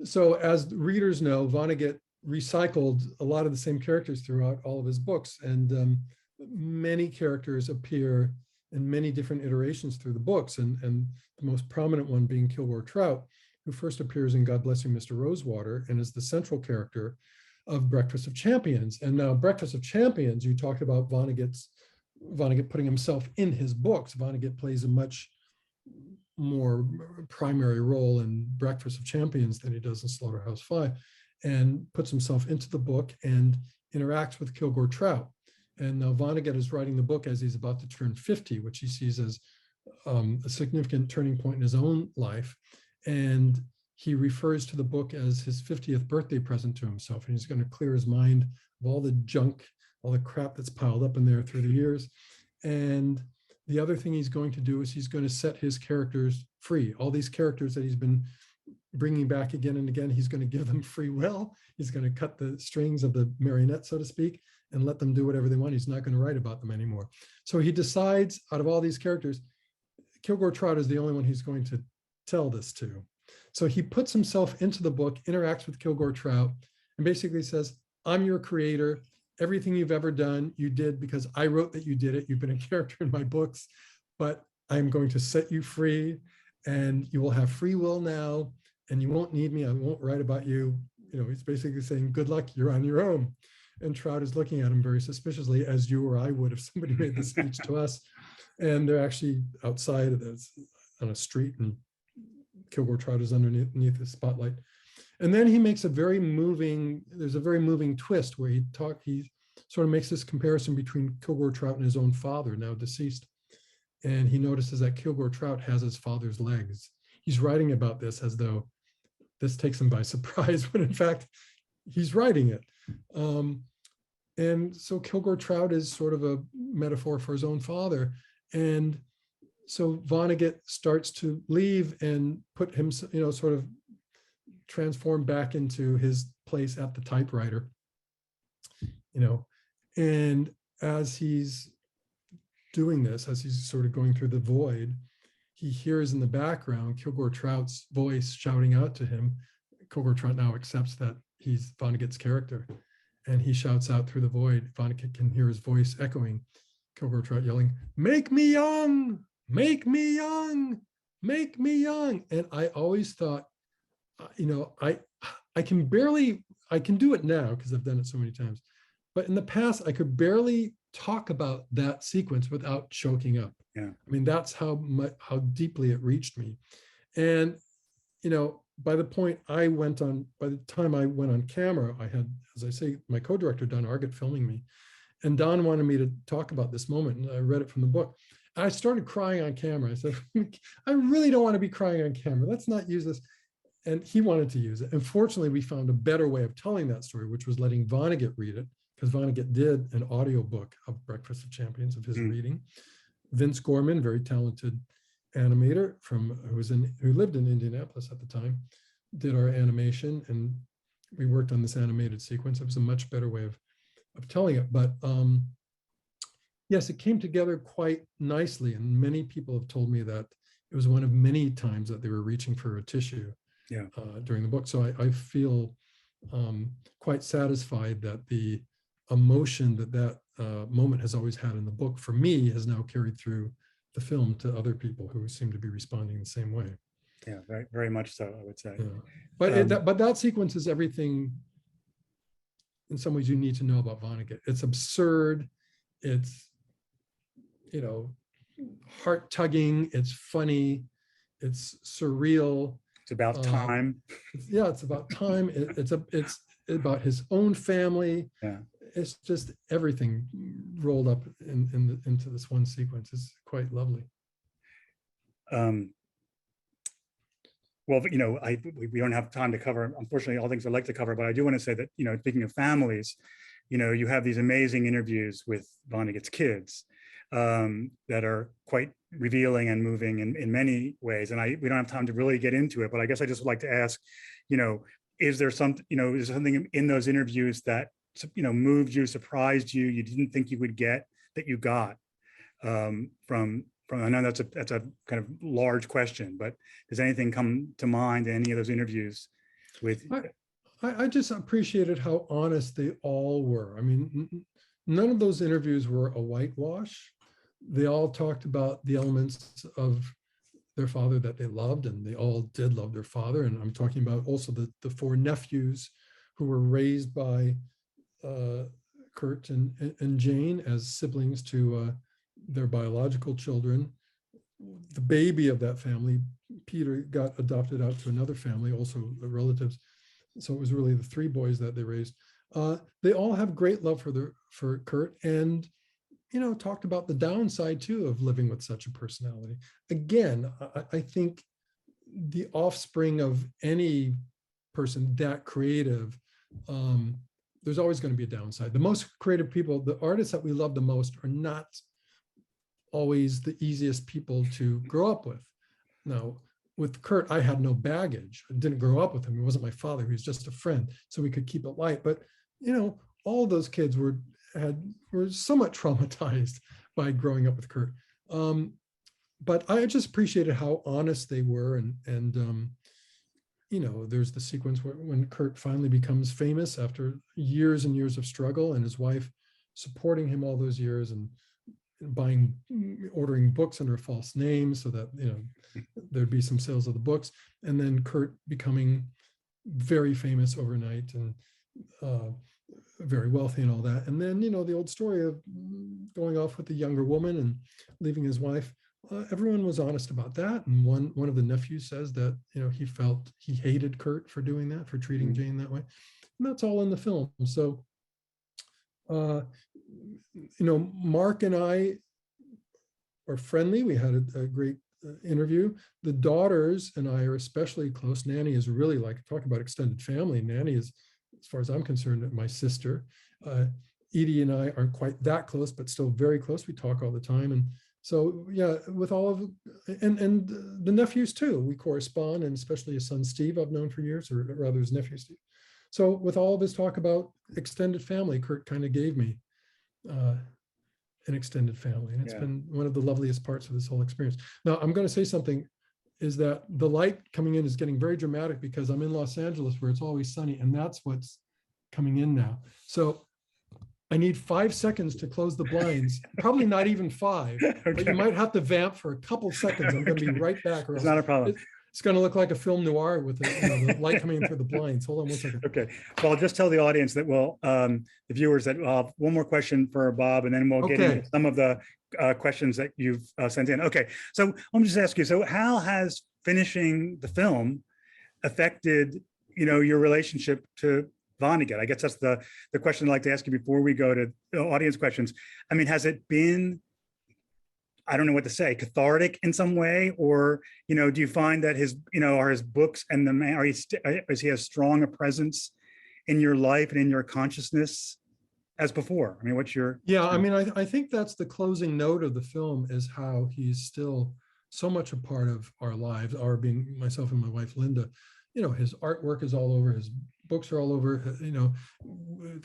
so as readers know, Vonnegut recycled a lot of the same characters throughout all of his books, and many characters appear in many different iterations through the books, and the most prominent one being Kilgore Trout, who first appears in God Bless You, Mr. Rosewater, and is the central character of Breakfast of Champions. And now Breakfast of Champions, you talked about Vonnegut putting himself in his books. Vonnegut plays a much more primary role in Breakfast of Champions than he does in Slaughterhouse-Five, and puts himself into the book and interacts with Kilgore Trout. And now Vonnegut is writing the book as he's about to turn 50, which he sees as a significant turning point in his own life. And he refers to the book as his 50th birthday present to himself. And he's going to clear his mind of all the junk, all the crap that's piled up in there through the years. And the other thing he's going to do is he's going to set his characters free. All these characters that he's been bringing back again and again, he's going to give them free will. He's going to cut the strings of the marionette, so to speak, and let them do whatever they want. He's not going to write about them anymore. So he decides, out of all these characters, Kilgore Trout is the only one he's going to tell this to. So he puts himself into the book, interacts with Kilgore Trout, and basically says, I'm your creator. Everything you've ever done, you did because I wrote that you did it. You've been a character in my books, but I'm going to set you free, and you will have free will now, and you won't need me. I won't write about you. You know, he's basically saying, good luck, you're on your own. And Trout is looking at him very suspiciously, as you or I would if somebody made the speech to us. And they're actually outside of this on a street, and Kilgore Trout is underneath the spotlight. And then he makes there's a very moving twist where he sort of makes this comparison between Kilgore Trout and his own father, now deceased. And he notices that Kilgore Trout has his father's legs. He's writing about this as though this takes him by surprise, when in fact, he's writing it. And so Kilgore Trout is sort of a metaphor for his own father. And so Vonnegut starts to leave and put him, sort of transform back into his place at the typewriter, and as he's doing this, as he's sort of going through the void, he hears in the background Kilgore Trout's voice shouting out to him. Kilgore Trout now accepts that he's Vonnegut's character, and he shouts out through the void. Vonnegut can hear his voice echoing, Kilgore Trout yelling, "Make me young, make me young, make me young." And I always thought, I can do it now because I've done it so many times, but in the past I could barely talk about that sequence without choking up. Yeah. I mean, that's how deeply it reached me. And, by the time I went on camera, I had, as I say, my co-director, Don Argett, filming me. And Don wanted me to talk about this moment. And I read it from the book. I started crying on camera. I said, I really don't want to be crying on camera. Let's not use this. And he wanted to use it. And fortunately, we found a better way of telling that story, which was letting Vonnegut read it, because Vonnegut did an audiobook of Breakfast of Champions of his reading. Vince Gorman, very talented animator who lived in Indianapolis at the time, did our animation, and we worked on this animated sequence. It was a much better way of telling it. But yes, it came together quite nicely. And many people have told me that it was one of many times that they were reaching for a tissue during the book. So I feel quite satisfied that the emotion that moment has always had in the book, for me, has now carried through the film to other people who seem to be responding the same way. Yeah, very, very much so, I would say. Yeah. But that sequence is everything in some ways you need to know about Vonnegut. It's absurd. It's, you know, heart tugging. It's funny. It's surreal. It's about time. It's about time. It's about his own family. Yeah. It's just everything rolled up into this one sequence. It's quite lovely. Well, you know, we don't have time to cover, unfortunately, all things I'd like to cover, but I do want to say that, you know, speaking of families, you know, you have these amazing interviews with Vonnegut's kids that are quite revealing and moving in many ways. And we don't have time to really get into it, but I guess I just would like to ask, you know, is there something in those interviews that, you know, moved you, surprised you, you didn't think you would get, that you got from, I know that's a kind of large question, but does anything come to mind in any of those interviews with? I just appreciated how honest they all were. I mean, none of those interviews were a whitewash. They all talked about the elements of their father that they loved, and they all did love their father. And I'm talking about also the four nephews who were raised by Kurt and Jane as siblings to their biological children. The baby of that family, Peter, got adopted out to another family, also the relatives. So it was really the three boys that they raised. They all have great love for Kurt, and, you know, talked about the downside too of living with such a personality. Again, I think the offspring of any person that creative, there's always going to be a downside. The most creative people, the artists that we love the most, are not always the easiest people to grow up with. Now, with Kurt, I had no baggage. I didn't grow up with him. He wasn't my father. He was just a friend. So we could keep it light. But, you know, all of those kids were somewhat traumatized by growing up with Kurt. But I just appreciated how honest they were. And you know, there's the sequence when Kurt finally becomes famous after years and years of struggle, and his wife supporting him all those years and ordering books under a false name so that, you know, there'd be some sales of the books, and then Kurt becoming very famous overnight and very wealthy and all that. And then, you know, the old story of going off with a younger woman and leaving his wife. Everyone was honest about that. And one of the nephews says that, you know, he felt he hated Kurt for doing that, for treating Jane that way. And that's all in the film. So, you know, Mark and I are friendly. We had a great interview. The daughters and I are especially close. Nanny is really, like, talk about extended family. Nanny is, as far as I'm concerned, my sister. Edie and I aren't quite that close, but still very close. We talk all the time. And so, yeah, with all of, and the nephews too, we correspond, and especially his son, Steve, I've known for years, or rather his nephew, Steve. So with all of his talk about extended family, Kurt kind of gave me an extended family. And it's been one of the loveliest parts of this whole experience. Now, I'm going to say something, is that the light coming in is getting very dramatic because I'm in Los Angeles where it's always sunny, and that's what's coming in now. So I need 5 seconds to close the blinds, probably not even 5, but you might have to vamp for a couple seconds. I'm going to be right back. It's not a problem. It's going to look like a film noir with the light coming in through the blinds. Hold on one second. Okay. Well, I'll just tell the audience that the viewers, that I'll have one more question for Bob, and then we'll get into some of the questions that you've sent in. Okay. So let me just ask you, so how has finishing the film affected, you know, your relationship to Vonnegut? I guess that's the question I'd like to ask you before we go to audience questions. I mean, has it been, I don't know what to say, cathartic in some way, or, you know, do you find that his, you know, are his books and the man, is he as strong a presence in your life and in your consciousness as before? I mean, what's your? Yeah, I mean, I think that's the closing note of the film, is how he's still so much a part of our lives, our being, myself and my wife, Linda. You know, his artwork is all over, his books are all over, you know,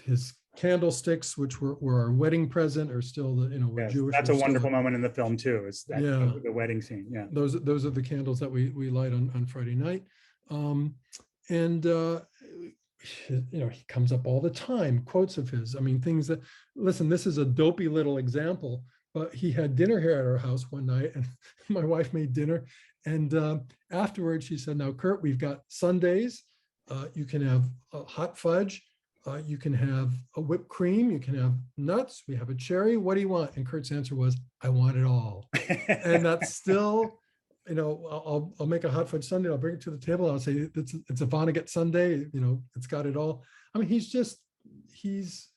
his candlesticks, which were our wedding present, are still the, you know, we're Jewish. That's a wonderful moment in the film too, is that the wedding scene. Yeah. Those are the candles that we light on Friday night. And you know, he comes up all the time, quotes of his. I mean, things that, listen, this is a dopey little example, but he had dinner here at our house one night, and my wife made dinner, And afterwards, she said, "Now, Kurt, we've got sundaes. You can have hot fudge. You can have a whipped cream. You can have nuts. We have a cherry. What do you want?" And Kurt's answer was, "I want it all." And that's still, I'll make a hot fudge sundae. I'll bring it to the table. I'll say it's a Vonnegut sundae. It's got it all. I mean, he's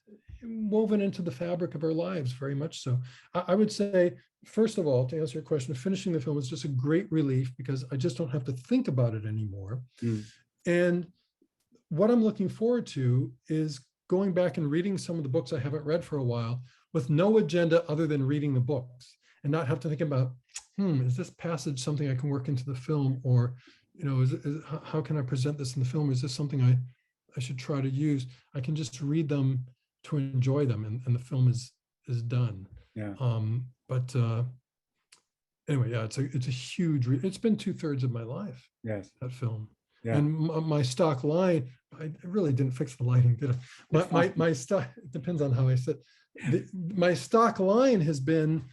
woven into the fabric of our lives very much so. I would say, first of all, to answer your question, finishing the film was just a great relief because I just don't have to think about it anymore. And what I'm looking forward to is going back and reading some of the books I haven't read for a while with no agenda other than reading the books and not have to think about, is this passage something I can work into the film? Or, how can I present this in the film? Is this something I should try to use? I can just read them to enjoy them, and the film is done. Yeah. But anyway, yeah, it's a huge. It's been 2/3 of my life. Yes. That film. Yeah. And my stock line, I really didn't fix the lighting, did I? My stock, it depends on how I sit. My stock line has been,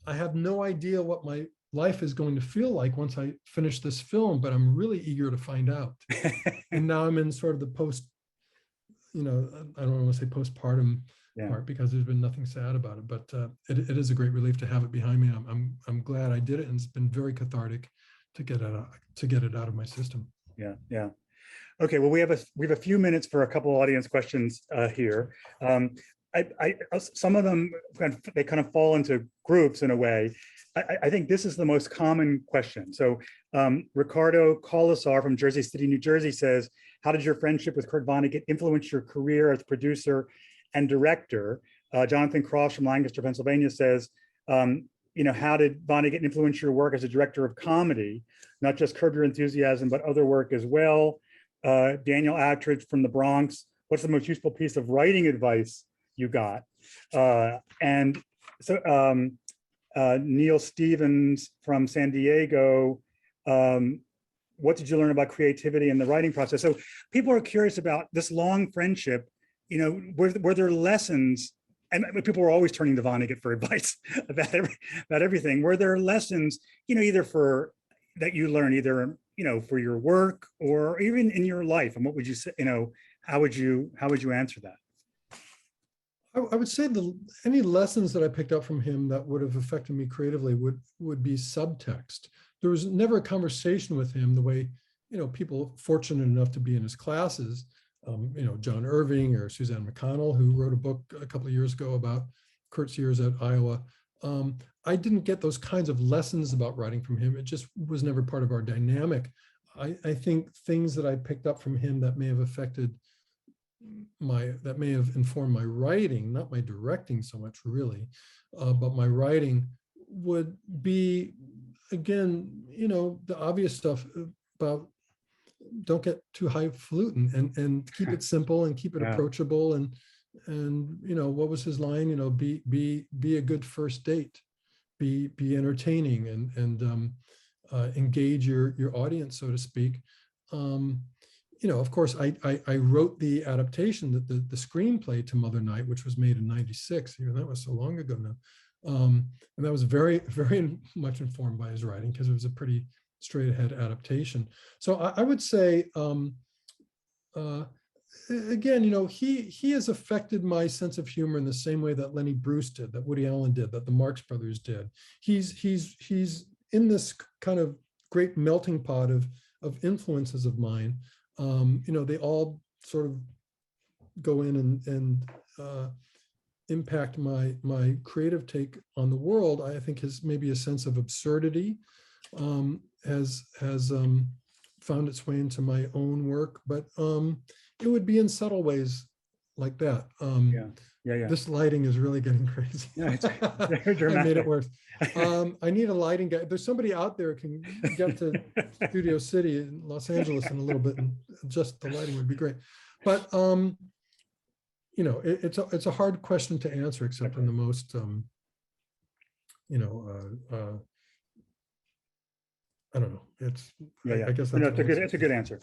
I have no idea what my life is going to feel like once I finish this film, but I'm really eager to find out. And now I'm in sort of the post, I don't want to say postpartum part because there's been nothing sad about it, but it is a great relief to have it behind me. I'm glad I did it, and it's been very cathartic to get it out of my system. Yeah. Okay. Well, we have a few minutes for a couple audience questions here. Some of them they kind of fall into groups in a way. I think this is the most common question. So Ricardo Colasar from Jersey City, New Jersey says, "How did your friendship with Kurt Vonnegut influence your career as producer and director?" Jonathan Cross from Lancaster, Pennsylvania says, "How did Vonnegut influence your work as a director of comedy? Not just Curb Your Enthusiasm, but other work as well." Daniel Attridge from the Bronx, "What's the most useful piece of writing advice you got?" And so Neil Stevens from San Diego, "What did you learn about creativity in the writing process?" So people are curious about this long friendship. Were there lessons? And people were always turning to Vonnegut for advice about everything. Were there lessons, either that you learned, either for your work or even in your life? And what would you say? How would you answer that? I would say any lessons that I picked up from him that would have affected me creatively would be subtext. There was never a conversation with him the way, people fortunate enough to be in his classes, John Irving or Suzanne McConnell, who wrote a book a couple of years ago about Kurt's years at Iowa. I didn't get those kinds of lessons about writing from him. It just was never part of our dynamic. I think things that I picked up from him that may have informed my writing, not my directing so much really, but my writing would be, again, the obvious stuff about don't get too highfalutin and keep it simple and keep it approachable. And what was his line? Be a good first date, be entertaining and engage your audience, so to speak. Of course, I wrote the adaptation, the screenplay to Mother Night, which was made in '96. That was so long ago now. And that was very, very much informed by his writing because it was a pretty straight ahead adaptation. So I would say, again, he has affected my sense of humor in the same way that Lenny Bruce did, that Woody Allen did, that the Marx Brothers did. He's in this kind of great melting pot of influences of mine. They all sort of go in and impact my creative take on the world. I think his maybe a sense of absurdity has found its way into my own work, but it would be in subtle ways like that. Yeah. This lighting is really getting crazy. Yeah, it's very dramatic. I made it worse. I need a lighting guy. There's somebody out there who can get to Studio City in Los Angeles in a little bit, and just the lighting would be great. But it's a hard question to answer, except in the most I don't know. I guess that's it's a good answer.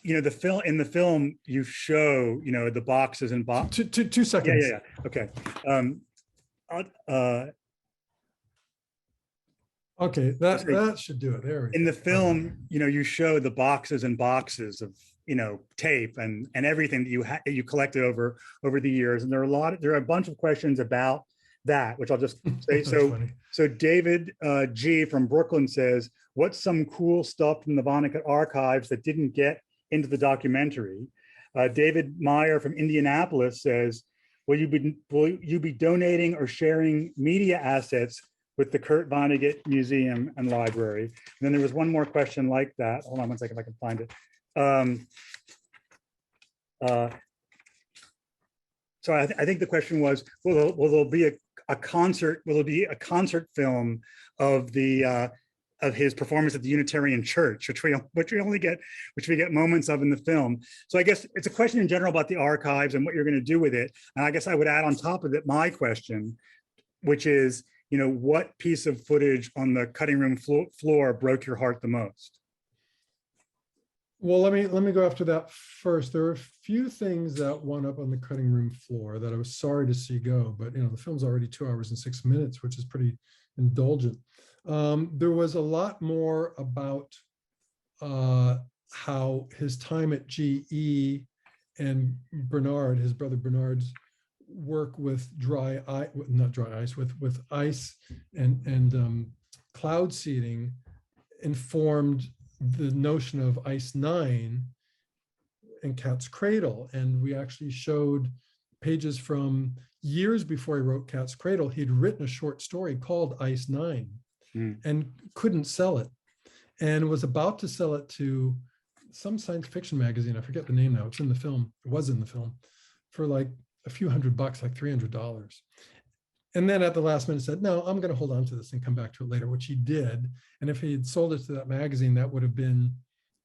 In the film you show, the boxes and boxes. 2 seconds. Yeah. Okay. Okay, that should do it. There we In go. the film, you show the boxes and boxes of tape and everything that you collected over the years, and there are a bunch of questions about that, which I'll just say. So David G from Brooklyn says, what's some cool stuff from the Vonnegut archives that didn't get into the documentary? David Meyer from Indianapolis says, will you be donating or sharing media assets with the Kurt Vonnegut Museum and Library? And then there was one more question like that. Hold on one second if I can find it. So I think the question was, will there be a concert? Will it be a concert film of his performance at the Unitarian Church, which we get moments of in the film? So I guess it's a question in general about the archives and what you're going to do with it. And I guess I would add on top of it my question, which is, what piece of footage on the cutting room floor broke your heart the most? Well, let me go after that first. There are a few things that wound up on the cutting room floor that I was sorry to see go, but the film's already 2 hours and 6 minutes, which is pretty indulgent. There was a lot more about how his time at GE and Bernard, his brother Bernard's work with with ice and cloud seeding informed the notion of Ice 9 and Cat's Cradle. And we actually showed pages from years before he wrote Cat's Cradle. He'd written a short story called Ice 9 and couldn't sell it, and was about to sell it to some science fiction magazine. I forget the name now. It was in the film for like a few $100, like $300. And then at the last minute said, no, I'm going to hold on to this and come back to it later, which he did. And if he had sold it to that magazine, that would have been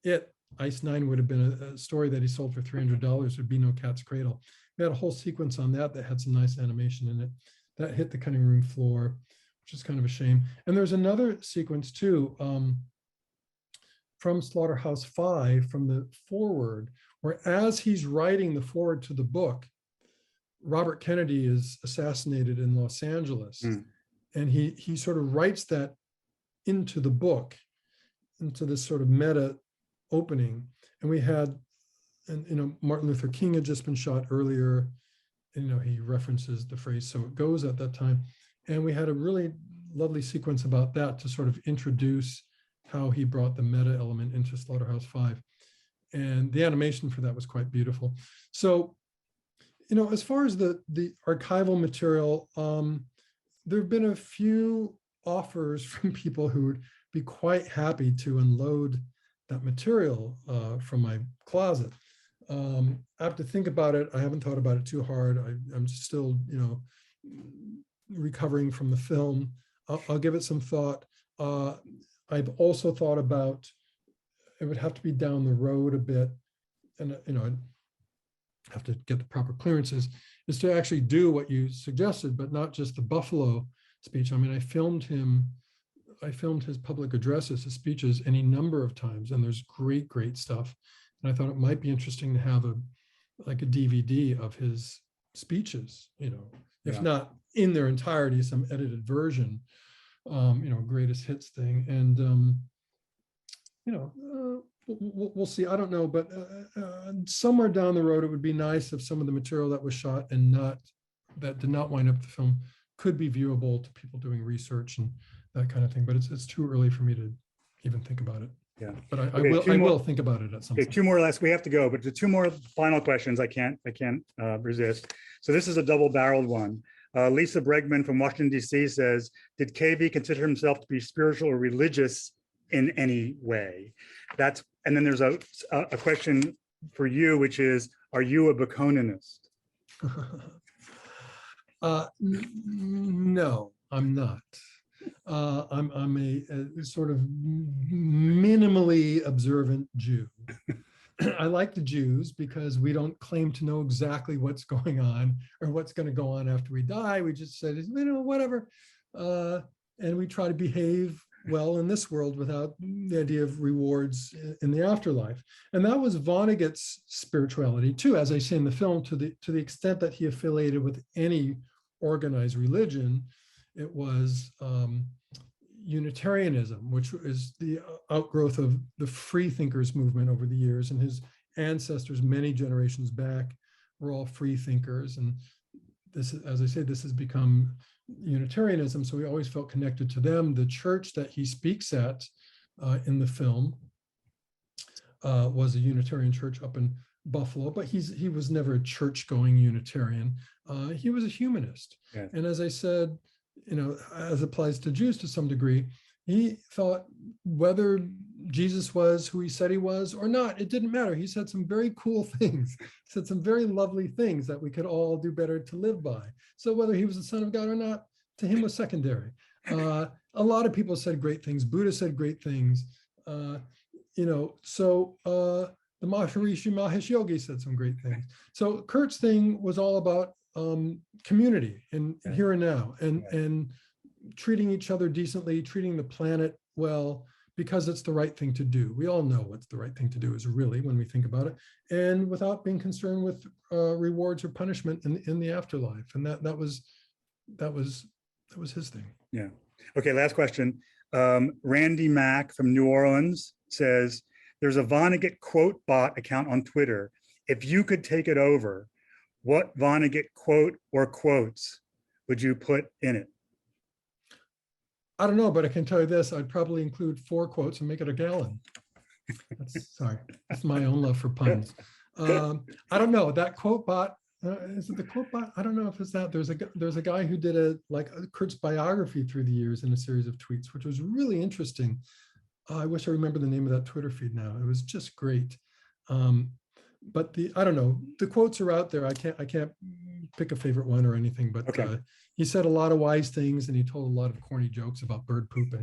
it. Ice 9 would have been a story that he sold for $300. There'd be no Cat's Cradle. We had a whole sequence on that had some nice animation in it. That hit the cutting room floor, which is kind of a shame. And there's another sequence too, from Slaughterhouse-Five, from the foreword, where as he's writing the foreword to the book, Robert Kennedy is assassinated in Los Angeles. And he sort of writes that into the book, into this sort of meta opening. And we had, Martin Luther King had just been shot earlier. And, he references the phrase, so it goes at that time. And we had a really lovely sequence about that to sort of introduce how he brought the meta element into Slaughterhouse-Five. And the animation for that was quite beautiful. So, as far as the archival material, there have been a few offers from people who would be quite happy to unload that material from my closet. I have to think about it. I haven't thought about it too hard. I'm still, recovering from the film. I'll give it some thought. I've also thought about, it would have to be down the road a bit, and I'd have to get the proper clearances, is to actually do what you suggested, but not just the Buffalo speech. I mean, I filmed his public addresses, his speeches, any number of times, and there's great stuff. And I thought it might be interesting to have a DVD of his speeches, if not in their entirety, some edited version, greatest hits thing. And, we'll see. I don't know, but somewhere down the road, it would be nice if some of the material that was shot and that did not wind up the film could be viewable to people doing research and that kind of thing. But it's too early for me to even think about it. Yeah, but I will think about it at some point. Two more less. We have to go, but the two more final questions I can't resist. So this is a double-barreled one. Lisa Bregman from Washington, D.C. says, did KV consider himself to be spiritual or religious in any way? And then there's a question for you, which is, are you a Baconist? No, I'm not. I'm a sort of minimally observant Jew. I like the Jews because we don't claim to know exactly what's going on or what's going to go on after we die. We just said, whatever. And we try to behave well in this world without the idea of rewards in the afterlife. And that was Vonnegut's spirituality too, as I say in the film, to the extent that he affiliated with any organized religion. It was, Unitarianism, which is the outgrowth of the free thinkers movement over the years, and his ancestors many generations back were all free thinkers. And this, as I say, this has become Unitarianism, so we always felt connected to them. The church that he speaks at in the film was a Unitarian church up in Buffalo, but he was never a church-going Unitarian. He was a humanist. Yeah. And as I said, as applies to Jews to some degree, he thought whether Jesus was who he said he was or not, it didn't matter. He said some very cool things, said some very lovely things that we could all do better to live by. So whether he was the Son of God or not, to him was secondary. A lot of people said great things. Buddha said great things. The Maharishi Mahesh Yogi said some great things. So Kurt's thing was all about community and here and now, and treating each other decently, treating the planet well, because it's the right thing to do. We all know what's the right thing to do is, really, when we think about it, and without being concerned with rewards or punishment in the afterlife. And that was his thing. Yeah. Okay, last question. Randy Mack from New Orleans says, there's a Vonnegut quote bot account on Twitter. If you could take it over, what Vonnegut quote or quotes would you put in it? I don't know, but I can tell you this, I'd probably include 4 quotes and make it a gallon. That's my own love for puns. I don't know, that quote bot, is it the quote bot? I don't know if it's that. There's a guy who did Kurt's biography through the years in a series of tweets, which was really interesting. I wish I remember the name of that Twitter feed now. It was just great. But I don't know, the quotes are out there. I can't pick a favorite one or anything, but okay. He said a lot of wise things, and he told a lot of corny jokes about bird poop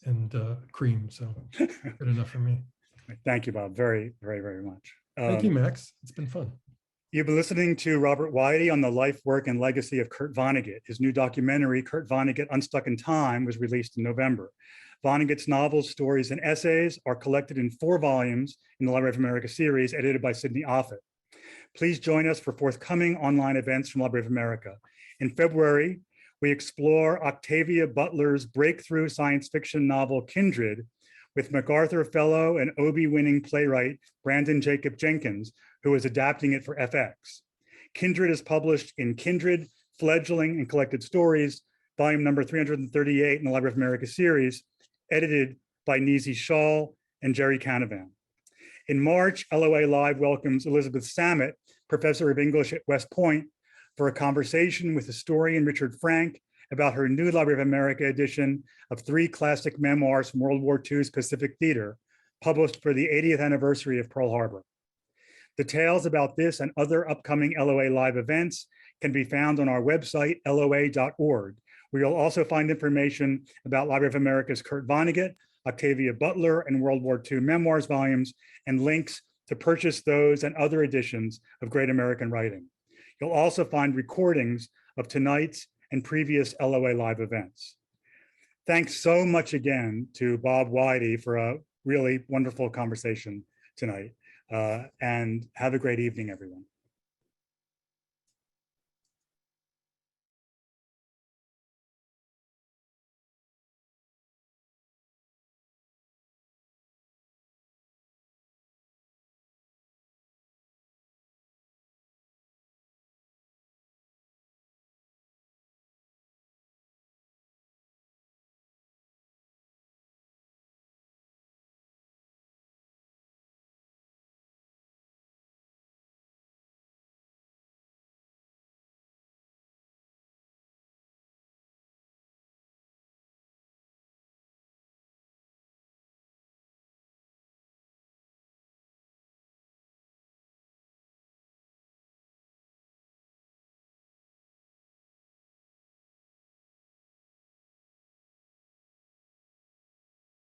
and cream. So good enough for me. Thank you, Bob, very, very, very much. Thank you, Max. It's been fun. You've been listening to Robert Weide on the life, work, and legacy of Kurt Vonnegut. His new documentary, Kurt Vonnegut, Unstuck in Time, was released in November. Vonnegut's novels, stories, and essays are collected in 4 volumes in the Library of America series, edited by Sidney Offutt. Please join us for forthcoming online events from Library of America. In February, we explore Octavia Butler's breakthrough science fiction novel, Kindred, with MacArthur Fellow and Obie-winning playwright Brandon Jacob Jenkins, who is adapting it for FX. Kindred is published in Kindred, Fledgling and Collected Stories, volume number 338 in the Library of America series, edited by Neezy Shaw and Jerry Canavan. In March, LOA Live welcomes Elizabeth Samet, professor of English at West Point, for a conversation with historian Richard Frank about her new Library of America edition of 3 classic memoirs from World War II's Pacific Theater, published for the 80th anniversary of Pearl Harbor. Details about this and other upcoming LOA Live events can be found on our website, loa.org. We will also find information about Library of America's Kurt Vonnegut, Octavia Butler, and World War II memoirs volumes, and links to purchase those and other editions of Great American Writing. You'll also find recordings of tonight's and previous LOA Live events. Thanks so much again to Bob Weide for a really wonderful conversation tonight. And have a great evening, everyone.